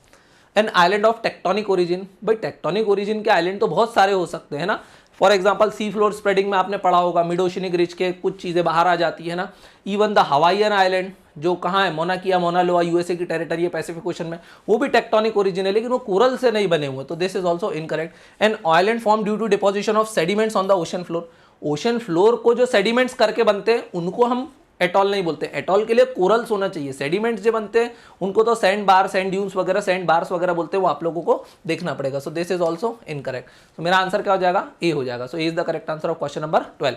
An island of tectonic origin, भाई टेक्टोनिक ओरिजिन के आइलैंड तो बहुत सारे हो सकते हैं ना। For example sea floor spreading में आपने पढ़ा होगा, मिड ओशिनिक रिज के कुछ चीजें बाहर आ जाती है ना। इवन द हवाईयन आइलैंड जो कहाँ है? मोना किया, मोना लोआ, यूएसए की टेरिटरी है पैसिफिक ओशन में, वो भी टेक्टोनिक ओरिजिन है, लेकिन वो कोरल से नहीं बने हुए, तो this is also incorrect. An island form due to deposition of sediments on the ocean floor. Ocean floor को जो सेडिमेंट्स करके बनते हैं उनको हम एटॉल नहीं बोलते। एटॉल के लिए कोरल्स होना चाहिए। सेडिमेंट्स जो बनते हैं उनको तो सैंड बार, सैंड ड्यून्स वगैरह, सैंड बार्स वगैरह बोलते हैं, वो आप लोगों को देखना पड़ेगा। So this is also incorrect. तो मेरा आंसर क्या हो जाएगा? ए हो जाएगा। So A is the correct answer of question number 12।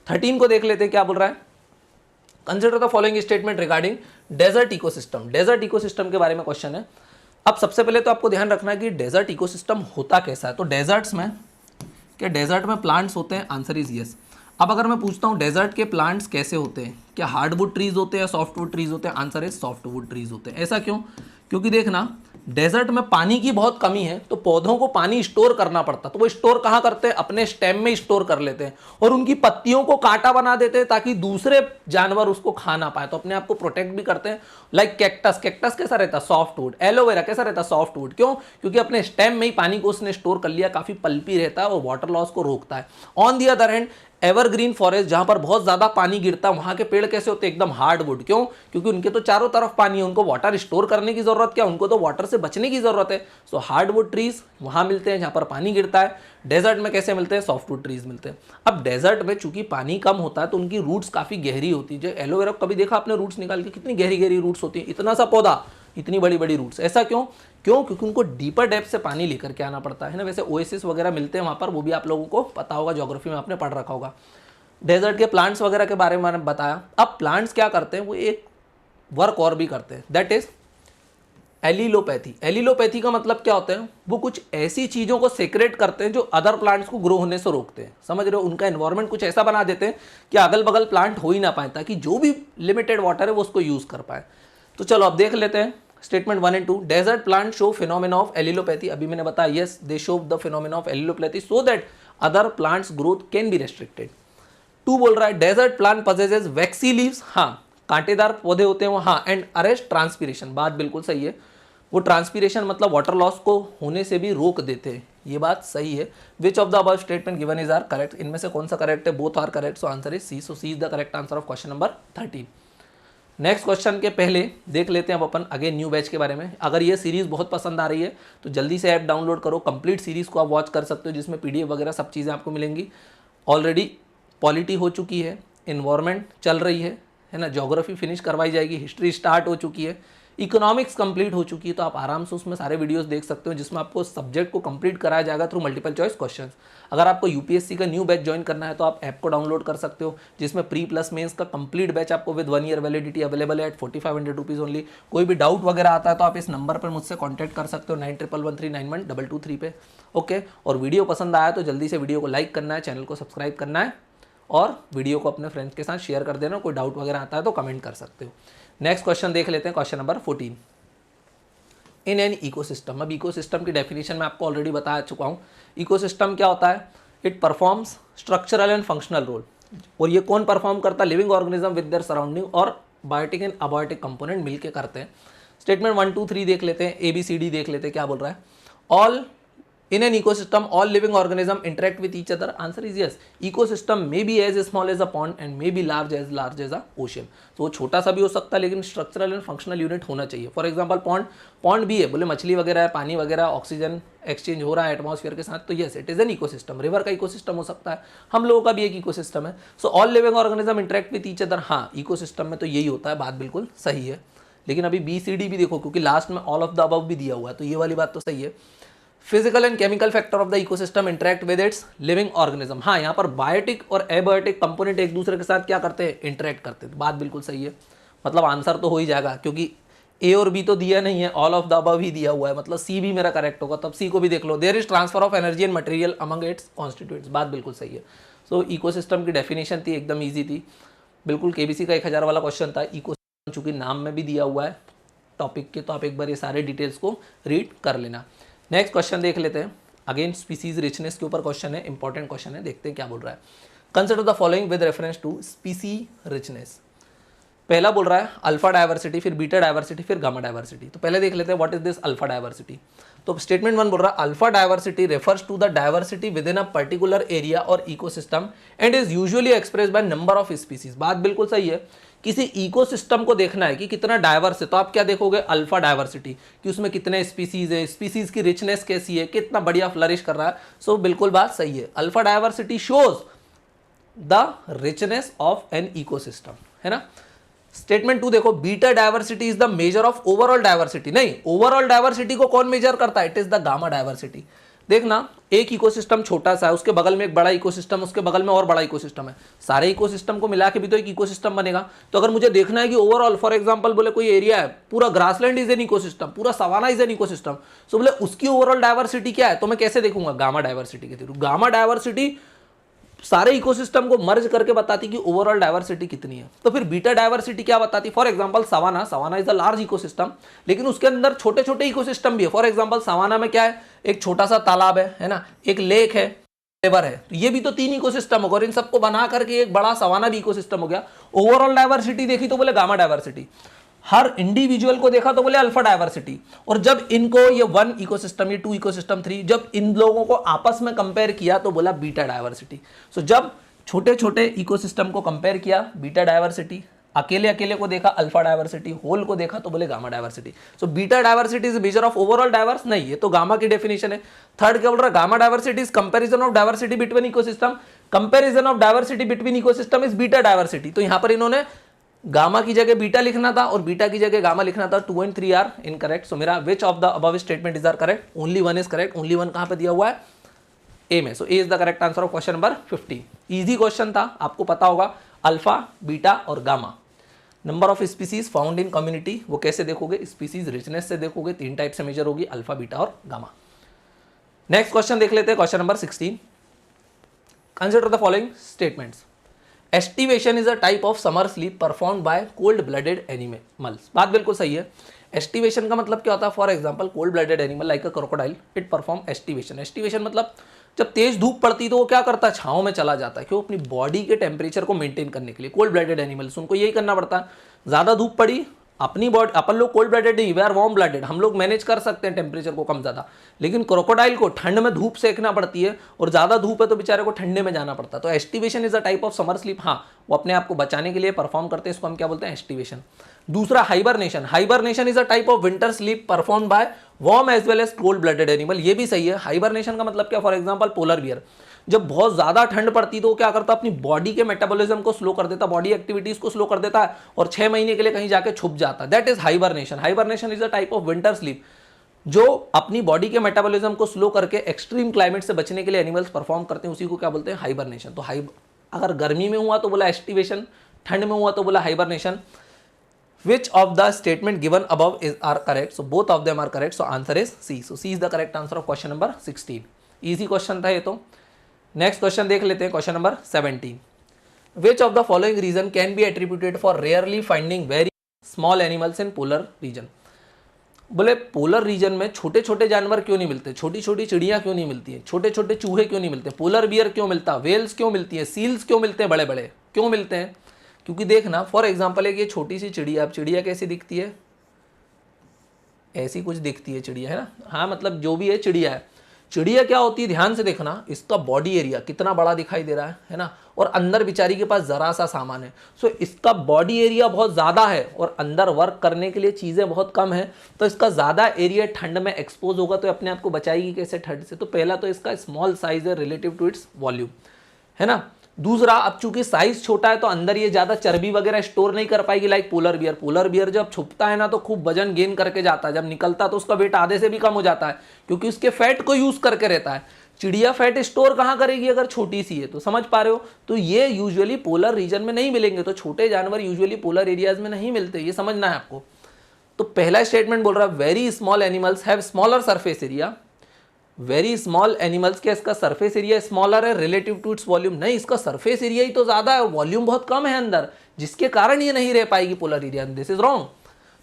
13 को देख लेते हैं, क्या बोल रहा है? Consider the following statement regarding desert ecosystem. Desert ecosystem के बारे में क्वेश्चन है। अब सबसे पहले तो आपको ध्यान रखना है कि डेजर्ट इकोसिस्टम होता कैसा है। तो डेजर्ट्स में क्या? डेजर्ट में प्लांट्स होते हैं? Answer is yes. अब अगर मैं पूछता हूँ डेजर्ट के प्लांट्स कैसे होते हैं, क्या हार्डवुड ट्रीज होते हैं या सॉफ्टवुड ट्रीज होते हैं? आंसर इज सॉफ्टवुड ट्रीज होते हैं। ऐसा क्यों? क्योंकि देखना, डेजर्ट में पानी की बहुत कमी है, तो पौधों को पानी स्टोर करना पड़ता, तो वो स्टोर कहाँ करते हैं? अपने स्टेम में स्टोर कर लेते हैं और उनकी पत्तियों को कांटा बना देते हैं ताकि दूसरे जानवर उसको खा ना पाए, तो अपने आप को प्रोटेक्ट भी करते हैं। लाइक कैक्टस, कैक्टस कैसा रहता है? सॉफ्टवुड। एलोवेरा कैसा रहता है? सॉफ्टवुड। क्यों? क्योंकि अपने स्टेम में ही पानी को उसने स्टोर कर लिया, काफी पल्पी रहता है और वाटर लॉस को रोकता है। On the other hand evergreen forest, जहां पर बहुत ज्यादा पानी गिरता है, वहां के पेड़ कैसे होते हैं? एकदम हार्डवुड। क्यों? क्योंकि उनके तो चारों तरफ पानी है, उनको वाटर स्टोर करने की जरूरत क्या? उनको तो वाटर से बचने की जरूरत है। सो हार्डवुड ट्रीज वहां मिलते हैं जहां पर पानी गिरता है। डेजर्ट में कैसे मिलते हैं? सॉफ्टवुड ट्रीज मिलते हैं। अब डेजर्ट में चूंकि पानी कम होता है तो उनकी रूट्स काफी गहरी होती है। जो एलोवेरा कभी देखा आपने रूट्स निकाल के? कितनी गहरी गहरी रूट्स होती है, इतना सा पौधा, इतनी बड़ी बड़ी रूट्स। ऐसा क्यों? क्योंकि उनको डीपर डेप्थ से पानी लेकर के आना पड़ता है ना। वैसे ओएसिस वगैरह मिलते हैं वहां पर, वो भी आप लोगों को पता होगा, ज्योग्राफी में आपने पढ़ रखा होगा। डेजर्ट के प्लांट्स वगैरह के बारे में मैंने बताया। अब प्लांट्स क्या करते हैं? वो एक वर्क और भी करते हैं, दैट इज एलिलोपैथी। एलिलोपैथी का मतलब क्या होता है? वो कुछ ऐसी चीजों को सेक्रेट करते हैं जो अदर प्लांट्स को ग्रो होने से रोकते हैं। समझ रहे हो? उनका एनवायरनमेंट कुछ ऐसा बना देते हैं कि अगल बगल प्लांट हो ही ना पाए, ताकि जो भी लिमिटेड वाटर है वो उसको यूज कर पाए। तो चलो अब देख लेते हैं statement 1 and 2। Desert plant show phenomena of allelopathy. अभी मैंने बताया, yes they show the phenomena of allelopathy so that other plants growth can be restricted. 2 बोल रहा है desert plant possesses waxy leaves. हाँ, कांटेदार पौधे होते हैं वो। हाँ, एंड अरेस्ट ट्रांसपीरेशन। बात बिल्कुल सही है। वो ट्रांसपीरेशन मतलब वाटर लॉस को होने से भी रोक देते हैं, ये बात सही है। Which of the above statement given is are correct? इनमें से कौन सा करेक्ट है? Both are correct. So answer is C. So C is the correct answer of question number 13। Next question के पहले देख लेते हैं अब अपन अगेन न्यू बैच के बारे में। अगर ये सीरीज बहुत पसंद आ रही है तो जल्दी से ऐप डाउनलोड करो, कंप्लीट सीरीज को आप वॉच कर सकते हो, जिसमें पीडीएफ वगैरह सब चीज़ें आपको मिलेंगी। ऑलरेडी पॉलिटी हो चुकी है, इन्वायरमेंट चल रही है ना, ज्योग्राफी फिनिश करवाई जाएगी, हिस्ट्री स्टार्ट हो चुकी है, इकोनॉमिक्स कंप्लीट हो चुकी है। तो आप आराम से उसमें सारे वीडियोस देख सकते हो, जिसमें आपको सब्जेक्ट को कंप्लीट कराया जाएगा थ्रू मल्टीपल चॉइस क्वेश्चंस। अगर आपको यूपीएससी का न्यू बैच ज्वाइन करना है तो आप ऐप को डाउनलोड कर सकते हो, जिसमें प्री प्लस मेंस का कंप्लीट बैच आपको विद 1 ईयर वैलिडिटी अवेलेबल है एट 4500 रुपीज़ ओनली। कोई भी डाउट वगैरह आता है तो आप इस नंबर पर मुझसे कॉन्टैक्ट कर सकते हो 9113911223 पे। ओके, और वीडियो पसंद आया तो जल्दी से वीडियो को लाइक करना है, चैनल को सब्सक्राइब करना है और वीडियो को अपने फ्रेंड्स के साथ शेयर कर देना। कोई डाउट वगैरह आता है तो कमेंट कर सकते हो। नेक्स्ट क्वेश्चन देख लेते हैं, question number 14। In an ecosystem. अब इकोसिस्टम की डेफिनेशन मैं आपको ऑलरेडी बता चुका हूँ। इकोसिस्टम क्या होता है? It performs structural and functional role. और ये कौन परफॉर्म करता है? Living organism with their surrounding और बायोटिक एंड अबायोटिक कंपोनेंट मिलके करते हैं। स्टेटमेंट 1 2 3 देख लेते हैं, ABCD देख लेते हैं क्या बोल रहा है। All in an ecosystem all living organism interact with each other. Answer is yes. Ecosystem may be as small as a pond and may be large as a ocean. तो वो छोटा सा भी हो सकता है लेकिन स्ट्रक्चरल एंड फंक्शनल यूनिट होना चाहिए। फॉर एग्जांपल पॉन्ड भी है, बोले मछली वगैरह है, पानी वगैरह, ऑक्सीजन एक्सचेंज हो रहा है एटमॉस्फेयर के साथ, तो yes it is an ecosystem. River का इकोसिस्टम हो सकता है, हम लोगों का भी एक इकोसिस्टम है। So all living organism interact with each other. हाँ, इकोसिस्टम में तो यही होता है, बात बिल्कुल सही है। लेकिन अभी BCD भी देखो, क्योंकि लास्ट में ऑल ऑफ द अबव भी दिया हुआ है, तो ये वाली बात तो सही है। Physical and chemical factor of the ecosystem interact with its living organism. हाँ, यहाँ पर बायोटिक और एबायोटिक कंपोनेंट एक दूसरे के साथ क्या करते हैं, इंटरेक्ट करते हैं। बात बिल्कुल सही है, मतलब आंसर तो हो ही जाएगा, क्योंकि ए और बी तो दिया नहीं है, ऑल ऑफ द अबव ही दिया हुआ है, मतलब सी भी मेरा करेक्ट होगा। तब सी को भी देख लो, there is transfer of energy and material among its constituents. बात बिल्कुल सही है। सो इकोसिस्टम की डेफिनेशन थी, एकदम ईजी थी, बिल्कुल केबीसी का 1000 वाला क्वेश्चन था। इकोसिस्टम चूंकि नाम में भी दिया हुआ है टॉपिक के, तो आप एक बार ये सारे डिटेल्स को रीड कर लेना। नेक्स्ट क्वेश्चन देख लेते हैं, अगेन स्पीसीज रिचनेस के ऊपर क्वेश्चन है, इंपॉर्टेंट क्वेश्चन है, देखते हैं क्या बोल रहा है। Consider the following with reference to species richness. पहला बोल रहा है अल्फा डायवर्सिटी, फिर बीटा डायवर्सिटी, फिर गामा डायवर्सिटी। तो पहले देख लेते हैं what is this alpha diversity. तो स्टेटमेंट 1 बोल रहा है alpha diversity refers to the diversity within a particular area और ecosystem and is usually expressed by number of species. बात बिल्कुल सही है, किसी इकोसिस्टम को देखना है कि कितना डायवर्स है, तो आप क्या देखोगे, अल्फा डायवर्सिटी, कि उसमें कितने स्पीसीज है, स्पीसीज की रिचनेस कैसी है, कितना बढ़िया फ्लरिश कर रहा है। सो बिल्कुल बात सही है, alpha diversity shows the richness of an ecosystem, है ना। स्टेटमेंट 2 देखो, beta diversity is the major of overall diversity. नहीं, ओवरऑल डायवर्सिटी को कौन मेजर करता है, it is the gamma diversity. देखना, एक इकोसिस्टम छोटा सा है, उसके बगल में एक बड़ा इकोसिस्टम, उसके बगल में और बड़ा इकोसिस्टम है, सारे इकोसिस्टम को मिला के भी तो एक इकोसिस्टम बनेगा। तो अगर मुझे देखना है कि ओवरऑल, फॉर एग्जांपल बोले कोई एरिया है, पूरा ग्रासलैंड इज एन इकोसिस्टम, पूरा सवाना इज एन इकोसिस्टम, सो बोले उसकी ओवरऑल डायवर्सिटी क्या है, तो मैं कैसे देखूंगा, गामा डायवर्सिटी के थ्रू। गामा डायवर्सिटी सारे इकोसिस्टम को मर्ज करके बताती कि ओवरऑल डायवर्सिटी कितनी है। तो फिर बीटा डायवर्सिटी क्या बताती, for example savanna, savanna is a large ecosystem, लेकिन उसके अंदर छोटे छोटे इकोसिस्टम भी है। फॉर एग्जांपल सवाना में क्या है, एक छोटा सा तालाब है ना, एक लेक है, रिवर है, तो ये भी तो 3 इकोसिस्टम होगा, और इन सबको बना करके एक बड़ा सवाना भी इकोसिस्टम हो गया। ओवरऑल डायवर्सिटी देखी तो बोले गामा डायवर्सिटी, हर इंडिविजुअल को देखा तो बोले अल्फा डायवर्सिटी। और जब इनको ये 1 इकोसिस्टम, ये 2 इकोसिस्टम, 3, जब इन लोगों को आपस में कंपेयर किया तो बोला बीटा डायवर्सिटी। सो जब छोटे छोटे इकोसिस्टम को कंपेयर किया, बीटा डायवर्सिटी, अकेले अकेले को देखा अल्फा डायवर्सिटी, होल को देखा तो बोले gamma diversity. So beta diversity is measure of overall diverse, नहीं, ये तो गामा की डेफिनेशन है। थर्ड क्या बोल रहा है, gamma diversity is comparison of diversity between ecosystem, comparison of diversity between ecosystem is beta diversity. तो यहां पर इन्होंने गामा की जगह बीटा लिखना था और बीटा की जगह गामा लिखना था। 2 and 3 आर इनकरेक्ट। सो मेरा which of the above statement is are correct, only 1 is correct. Only 1 कहां पे दिया हुआ है, ए में। So A is the correct answer of question number 15। Easy question था, आपको पता होगा अल्फा, बीटा और gamma. Number of species found in community, वो कैसे देखोगे, स्पीसीज रिचनेस से देखोगे, 3 टाइप से मेजर होगी, अल्फा, बीटा और गामा। नेक्स्ट क्वेश्चन देख लेते हैं, question number 16। Consider the following statements. Aestivation is a type of summer sleep performed by cold blooded animals. बात बिल्कुल सही है। एस्टिवेशन का मतलब क्या होता है, for example cold blooded animal like a crocodile, it perform aestivation. Aestivation मतलब जब तेज धूप पड़ती तो वो क्या करता है, छांव में चला जाता है, क्यों, अपनी बॉडी के टेम्परेचर को मेंटेन करने के लिए। कोल्ड ब्लडेड एनिमल्स, उनको यही करना पड़ता है, ज्यादा धूप पड़ी, अपनी बॉडी, अपन लोग कोल्ड ब्लडेड नहीं, वी आर वार्म ब्लडेड, हम लोग मैनेज कर सकते हैं टेम्परेचर को कम ज्यादा, लेकिन क्रोकोडाइल को ठंड में धूप सेकना पड़ती है, और ज्यादा धूप है तो बेचारे को ठंडे में जाना पड़ता है। तो aestivation is a type of summer sleep, हाँ, वो अपने आप को बचाने के लिए परफॉर्म करते हैं, इसको हम क्या बोलते हैं, एस्टिवेशन। दूसरा hibernation, hibernation is a type of winter sleep performed by warm as well as cold blooded animal. ये भी सही है। हाइबरनेशन का मतलब क्या, फॉर एग्जांपल पोलर बियर, जब बहुत ज्यादा ठंड पड़ती तो क्या करता, अपनी बॉडी के मेटाबॉलिज्म को स्लो कर देता, बॉडी एक्टिविटीज को स्लो कर देता है, और 6 महीने के लिए कहीं जाके छुप जाता। That is hibernation. Hibernation is a type of winter sleep, जो अपनी बॉडी के मेटाबॉलिज्म को स्लो करके एक्सट्रीम क्लाइमेट से बचने के लिए एनिमल्स परफॉर्म करते हैं, उसी को क्या बोलते हैं, हाइबरनेशन। तो अगर गर्मी में हुआ तो बोला एस्टिवेशन, ठंड में हुआ तो बोला hibernation. Which of the statement given above are correct? So both of them are correct. So answer is C. So C is the correct answer of question number 16. Easy question था ये तो। Next question देख लेते हैं, question number 17. Which of the following reason can be attributed for rarely finding very small animals in polar region? बोले polar region में छोटे छोटे जानवर क्यों नहीं मिलते, छोटी छोटी चिड़िया क्यों नहीं मिलती है, छोटे छोटे चूहे क्यों नहीं मिलते, पोलर बियर क्यों मिलता, वेल्स क्यों मिलती है, सील्स क्यों मिलते हैं, बड़े बड़े क्यों मिलते हैं? क्योंकि देखना, फॉर एग्जांपल एक ये छोटी सी चिड़िया, अब चिड़िया कैसी दिखती है, ऐसी कुछ दिखती है चिड़िया, है ना, हाँ, मतलब जो भी है चिड़िया है। चिड़िया क्या होती है, ध्यान से देखना, इसका बॉडी एरिया कितना बड़ा दिखाई दे रहा है ना, और अंदर बेचारी के पास जरा सा सामान है। सो इसका बॉडी एरिया बहुत ज़्यादा है और अंदर वर्क करने के लिए चीज़ें बहुत कम है, तो इसका ज़्यादा एरिया ठंड में एक्सपोज होगा, तो अपने आप को बचाएगी कैसे ठंड से? तो पहला तो इसका स्मॉल साइज है रिलेटिव टू इट्स वॉल्यूम, है ना। दूसरा, अब चूंकि साइज छोटा है तो अंदर ये ज्यादा चर्बी वगैरह स्टोर नहीं कर पाएगी, like polar bear. Polar bear जब छुपता है ना तो खूब वजन गेन करके जाता है, जब निकलता तो उसका वेट आधे से भी कम हो जाता है, क्योंकि उसके फैट को यूज करके रहता है। चिड़िया फैट स्टोर कहाँ करेगी अगर छोटी सी है, तो समझ पा रहे हो। तो ये यूजुअली पोलर रीजन में नहीं मिलेंगे, तो छोटे जानवर यूजुअली पोलर एरियाज में नहीं मिलते, ये समझना है आपको। तो पहला स्टेटमेंट बोल रहा है very small animals have smaller surface area. Very small animals के इसका सरफेस एरिया स्मॉलर है रिलेटिव टू इट्स वॉल्यूम। नहीं, इसका सरफेस एरिया ही तो ज्यादा है, वॉल्यूम बहुत कम है अंदर, जिसके कारण ये नहीं रह पाएगी polar area. This is wrong.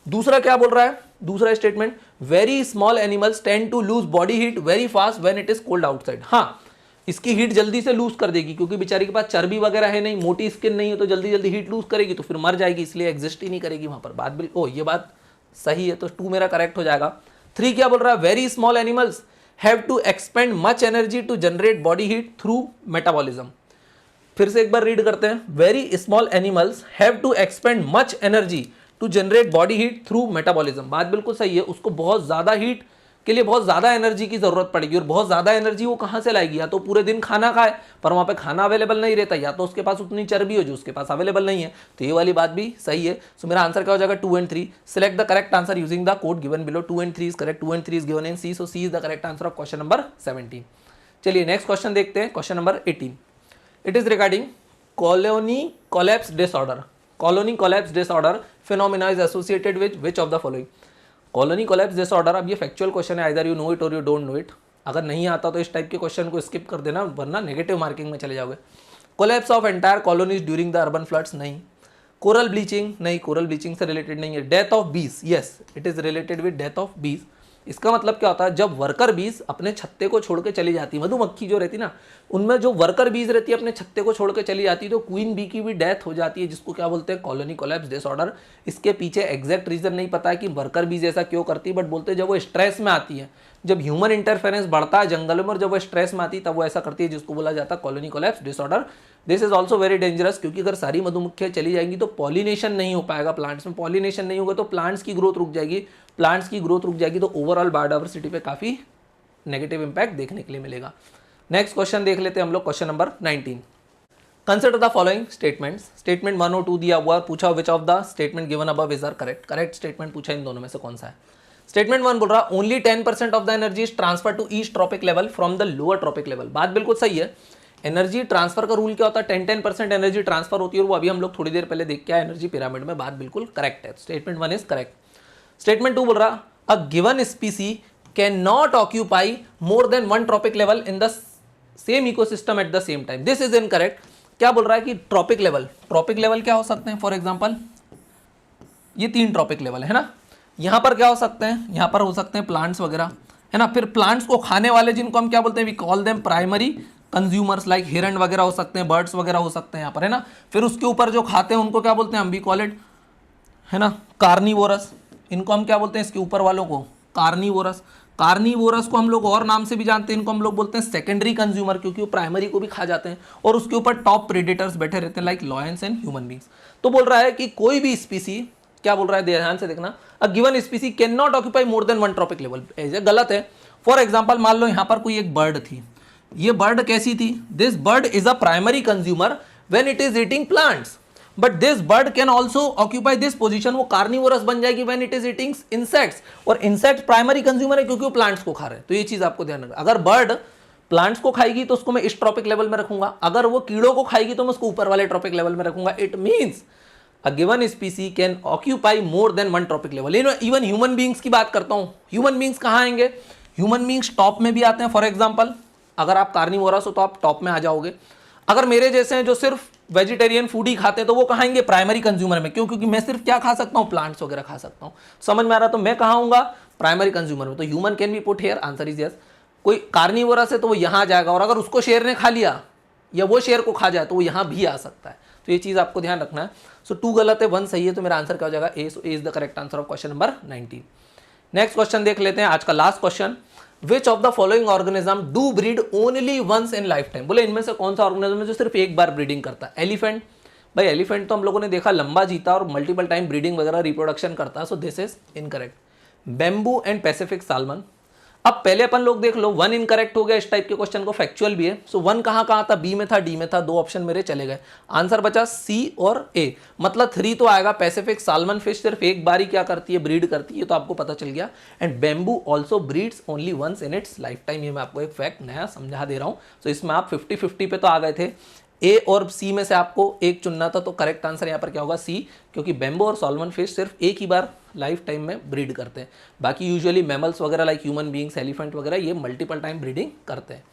दूसरा क्या बोल रहा है, दूसरा statement, very small animals tend to lose body heat very fast when it is cold outside. हाँ, इसकी हीट जल्दी से लूज कर देगी, क्योंकि बेचारी के पास चर्बी वगैरह है नहीं, मोटी स्किन नहीं है, तो जल्दी जल्दी हीट लूज करेगी तो फिर मर जाएगी, इसलिए एग्जिस्ट ही नहीं करेगी वहां पर। बात बिल्कुल, ओ ये बात सही है, तो 2 मेरा करेक्ट हो जाएगा। 3 क्या बोल रहा है, very small animals have to expend much energy to generate body heat through metabolism. फिर से एक बार रीड करते हैं, very small animals have to expend much energy to generate body heat through metabolism. बात बिल्कुल सही है, उसको बहुत ज्यादा हीट के लिए बहुत ज्यादा एनर्जी की जरूरत पड़ेगी, और बहुत ज्यादा एनर्जी वो कहां से लाएगी, या तो पूरे दिन खाना खाए पर वहां पे खाना अवेलेबल नहीं रहता, या तो उसके पास उतनी चर्बी हो जो उसके पास अवेलेबल नहीं है। तो ये वाली बात भी सही है। सो मेरा आंसर क्या हो जाएगा, 2 and 3। Select the correct answer using the code given below. 2 and 3 is correct, 2 and 3 is given in C, so C is the correct answer of question number 17। चलिए नेक्स्ट क्वेश्चन देखते हैं, question number 18। It is regarding colony collapse disorder. Colony collapse disorder phenomena is associated with which of the following. Colony collapse disorder, अब ये factual question है, either you know it और you don't know it. अगर नहीं आता तो इस type के क्वेश्चन को स्किप कर देना, वरना नेगेटिव मार्किंग में चले जाओगे। Collapse of entire colonies during the urban floods, नहीं। कोरल ब्लीचिंग, नहीं, कोरल ब्लीचिंग से रिलेटेड नहीं है। डेथ ऑफ बीज, yes it is related with death of बीज। इसका मतलब क्या होता है, जब वर्कर बीज अपने छत्ते को छोड़ के चली जाती है, मधुमक्खी जो रहती ना, उनमें जो वर्कर बीज रहती है अपने छत्ते को छोड़ के चली जाती है, तो क्वीन बी की भी डेथ हो जाती है, जिसको क्या बोलते हैं, कॉलोनी कोलैप्स डिसऑर्डर। इसके पीछे एग्जैक्ट रीजन नहीं पता है कि वर्कर बीज ऐसा क्यों करती है, बट बोलते हैं जब वो स्ट्रेस में आती है, जब ह्यूमन इंटरफेरेंस बढ़ता है जंगलों में, और जब वो स्ट्रेस में आती है तब वो ऐसा करती है, जिसको बोला जाता है colony collapse disorder. This is also very dangerous, क्योंकि अगर सारी मधुमक्खियां चली जाएंगी तो पॉलिनेशन नहीं हो पाएगा प्लांट्स में, पॉलिनेशन नहीं होगा तो प्लांट्स की ग्रोथ रुक जाएगी, प्लांट्स की ग्रोथ रुक जाएगी तो ओवरऑल बायोडायवर्सिटी पे काफी नेगेटिव इंपैक्ट देखने के लिए मिलेगा। नेक्स्ट क्वेश्चन देख लेते हैं हम लोग, question number 19। Consider the following statements. Statement 1 और 2 दिया हुआ, पूछा which of the statement given above is are correct. Correct statement पूछा इन दोनों में से कौन सा है। स्टेटमेंट 1 बोल रहा only 10% of the energy is transfer to east trophic level from the lower trophic level. बात बिल्कुल सही है। एनर्जी ट्रांसफर का रूल क्या होता है, 10% एनर्जी ट्रांसफर होती है, और वो अभी हम लोग थोड़ी देर पहले देख के आए एनर्जी पिरामिड में। बात बिल्कुल करेक्ट है, स्टेटमेंट 1 इज करेक्ट। स्टेटमेंट 2 बोल रहा a given स्पीसी can not occupy more than 1 trophic level in the same ecosystem at the same time. This is incorrect. क्या बोल रहा है कि ट्रॉपिक लेवल क्या हो सकते हैं, फॉर एग्जांपल ये 3 ट्रॉपिक लेवल है ना, यहां पर क्या हो सकते हैं, यहां पर हो सकते हैं प्लांट्स वगैरह, है ना। फिर प्लांट्स को खाने वाले जिनको हम क्या बोलते हैं, we call them primary consumers, like हिरन वगैरह हो सकते हैं, बर्ड्स वगैरह हो सकते हैं यहाँ पर, है ना। फिर उसके ऊपर जो खाते हैं उनको क्या बोलते हैं, हम वी कॉल इट, है ना, कार्निवोरस। इनको हम क्या बोलते हैं, इसके ऊपर वालों को कार्निवोरस। कार्निवोरस को हम लोग और नाम से भी जानते हैं, इनको हम लोग बोलते हैं सेकेंडरी कंज्यूमर, क्योंकि वो प्राइमरी को भी खा जाते हैं। और उसके ऊपर टॉप प्रेडेटर्स बैठे रहते हैं, like lions and human beings. तो बोल रहा है कि कोई भी स्पीसी, क्या बोल रहा है ध्यान से देखना, a given स्पीसी can not occupy more than 1 trophic level. ऐसे गलत है। फॉर एग्जांपल मान लो यहाँ पर कोई एक बर्ड थी, ये बर्ड कैसी थी, this bird is a primary consumer when it is eating plants, but this bird can also occupy this position, वो कार्निवोरस बन जाएगी when it is eating insects, और इंसेक्ट प्राइमरी कंज्यूमर है क्योंकि वो प्लांट्स को खा रहे हैं। तो ये चीज आपको ध्यान रखना, अगर बर्ड प्लांट्स को खाएगी तो उसको मैं इस ट्रॉपिक लेवल में रखूंगा, अगर वो कीड़ों को खाएगी तो मैं उसको ऊपर वाले ट्रॉपिक लेवल में रखूंगा। It means a given स्पीसी can occupy more than 1 trophic level. Even human beings की बात करता हूं, ह्यूमन बींग्स कहां आएंगे, ह्यूमन बींग्स टॉप में भी आते हैं। फॉर एग्जाम्पल अगर आप कार्निवोरस हो तो आप टॉप में आ जाओगे। अगर मेरे जैसे हैं जो सिर्फ वेजिटेरियन फूड ही खाते हैं तो वो कहाँ आएंगे, प्राइमरी कंज्यूमर में। क्यों, क्योंकि मैं सिर्फ क्या खा सकता हूँ, प्लांट्स वगैरह खा सकता हूँ। समझ में आ रहा, तो मैं कहाँ आऊंगा, प्राइमरी कंज्यूमर में। तो human can be put here, answer is yes. कोई कार्निवोरस है तो वो यहाँ आ जाएगा, और अगर उसको शेर ने खा लिया या वो शेर को खा जाए तो वो यहाँ भी आ सकता है। तो ये चीज आपको ध्यान रखना है। सो 2 गलत है, 1 सही है, तो मेरा आंसर क्या हो जाएगा, A. So A is the correct answer of question number 19। Next question देख लेते हैं, आज का last question. Which of the following organism do breed only once in lifetime? बोले इनमें से कौन सा ऑर्गेनिज्म है जो सिर्फ एक बार ब्रीडिंग करता है। एलिफेंट, भाई एलिफेंट तो हम लोगों ने देखा लंबा जीता और मल्टीपल टाइम ब्रीडिंग वगैरह रिप्रोडक्शन करता है, सो this is incorrect. Bamboo and Pacific salmon. अब पहले अपन लोग देख लो, 1 इनकरेक्ट हो गया, इस टाइप के क्वेश्चन को फैक्चुअल भी है। सो 1 कहां था, बी में था, डी में था, 2 ऑप्शन मेरे चले गए। आंसर बचा सी और ए, मतलब 3 तो आएगा। पैसिफिक साल्मन फिश सिर्फ एक बार ही क्या करती है, ब्रीड करती है, तो आपको पता चल गया। And bamboo also breeds only once in its life time, ये मैं आपको एक फैक्ट नया समझा दे रहा हूं। सो इसमें आप 50-50 पे तो आ गए थे। ए और सी में से आपको एक चुनना था, तो करेक्ट आंसर यहाँ पर क्या होगा, सी, क्योंकि बैम्बो और सॉल्मन फिश सिर्फ एक ही बार लाइफ टाइम में ब्रीड करते हैं। बाकी यूजुअली मैमल्स वगैरह लाइक ह्यूमन बींग्स, एलिफेंट वगैरह, ये मल्टीपल टाइम ब्रीडिंग करते हैं।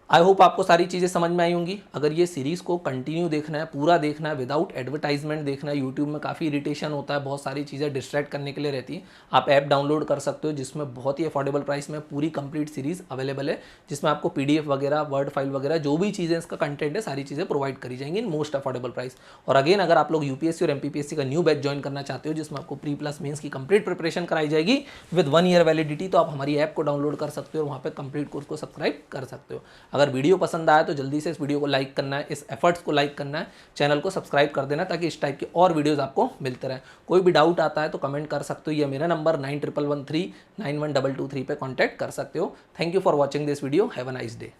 आई होप आपको सारी चीज़ें समझ में आई होंगी। अगर ये सीरीज़ को कंटिन्यू देखना है, पूरा देखना है, विदाउट एडवर्टाइजमेंट देखना है, यूट्यूब में काफ़ी इरिटेशन होता है, बहुत सारी चीज़ें डिस्ट्रैक्ट करने के लिए रहती है, आप ऐप डाउनलोड कर सकते हो जिसमें बहुत ही अफोर्डेबल प्राइस में पूरी कंप्लीट सीरीज़ अवेलेबल है, जिसमें आपको PDF वगैरह, वर्ड फाइल वगैरह, जो भी चीज़ें इसका कंटेंट है, सारी चीज़ें प्रोवाइड करी जाएंगी इन मोस्ट अफोर्डेबल प्राइस। और अगेन, अगर आप लोग UPSC और MPPSC का न्यू बैच ज्वाइन करना चाहते हो, जिसमें आपको प्री प्लस मेंस की कंप्लीट प्रिपरेशन कराई जाएगी विद 1 ईयर वैलिडिटी, तो आप हमारी ऐप को डाउनलोड कर सकते हो और वहाँ पर कंप्लीट कोर्स को सब्सक्राइब कर सकते हो। अगर वीडियो पसंद तो जल्दी से इस वीडियो को लाइक करना है, इस एफर्ट्स को लाइक करना है, चैनल को सब्सक्राइब कर देना, ताकि इस टाइप के और वीडियोस आपको मिलते रहे। कोई भी डाउट आता है तो कमेंट कर सकते हो, ये मेरा नंबर 9113912223 पे कांटेक्ट कर सकते हो। Thank you for watching this video, have a nice day.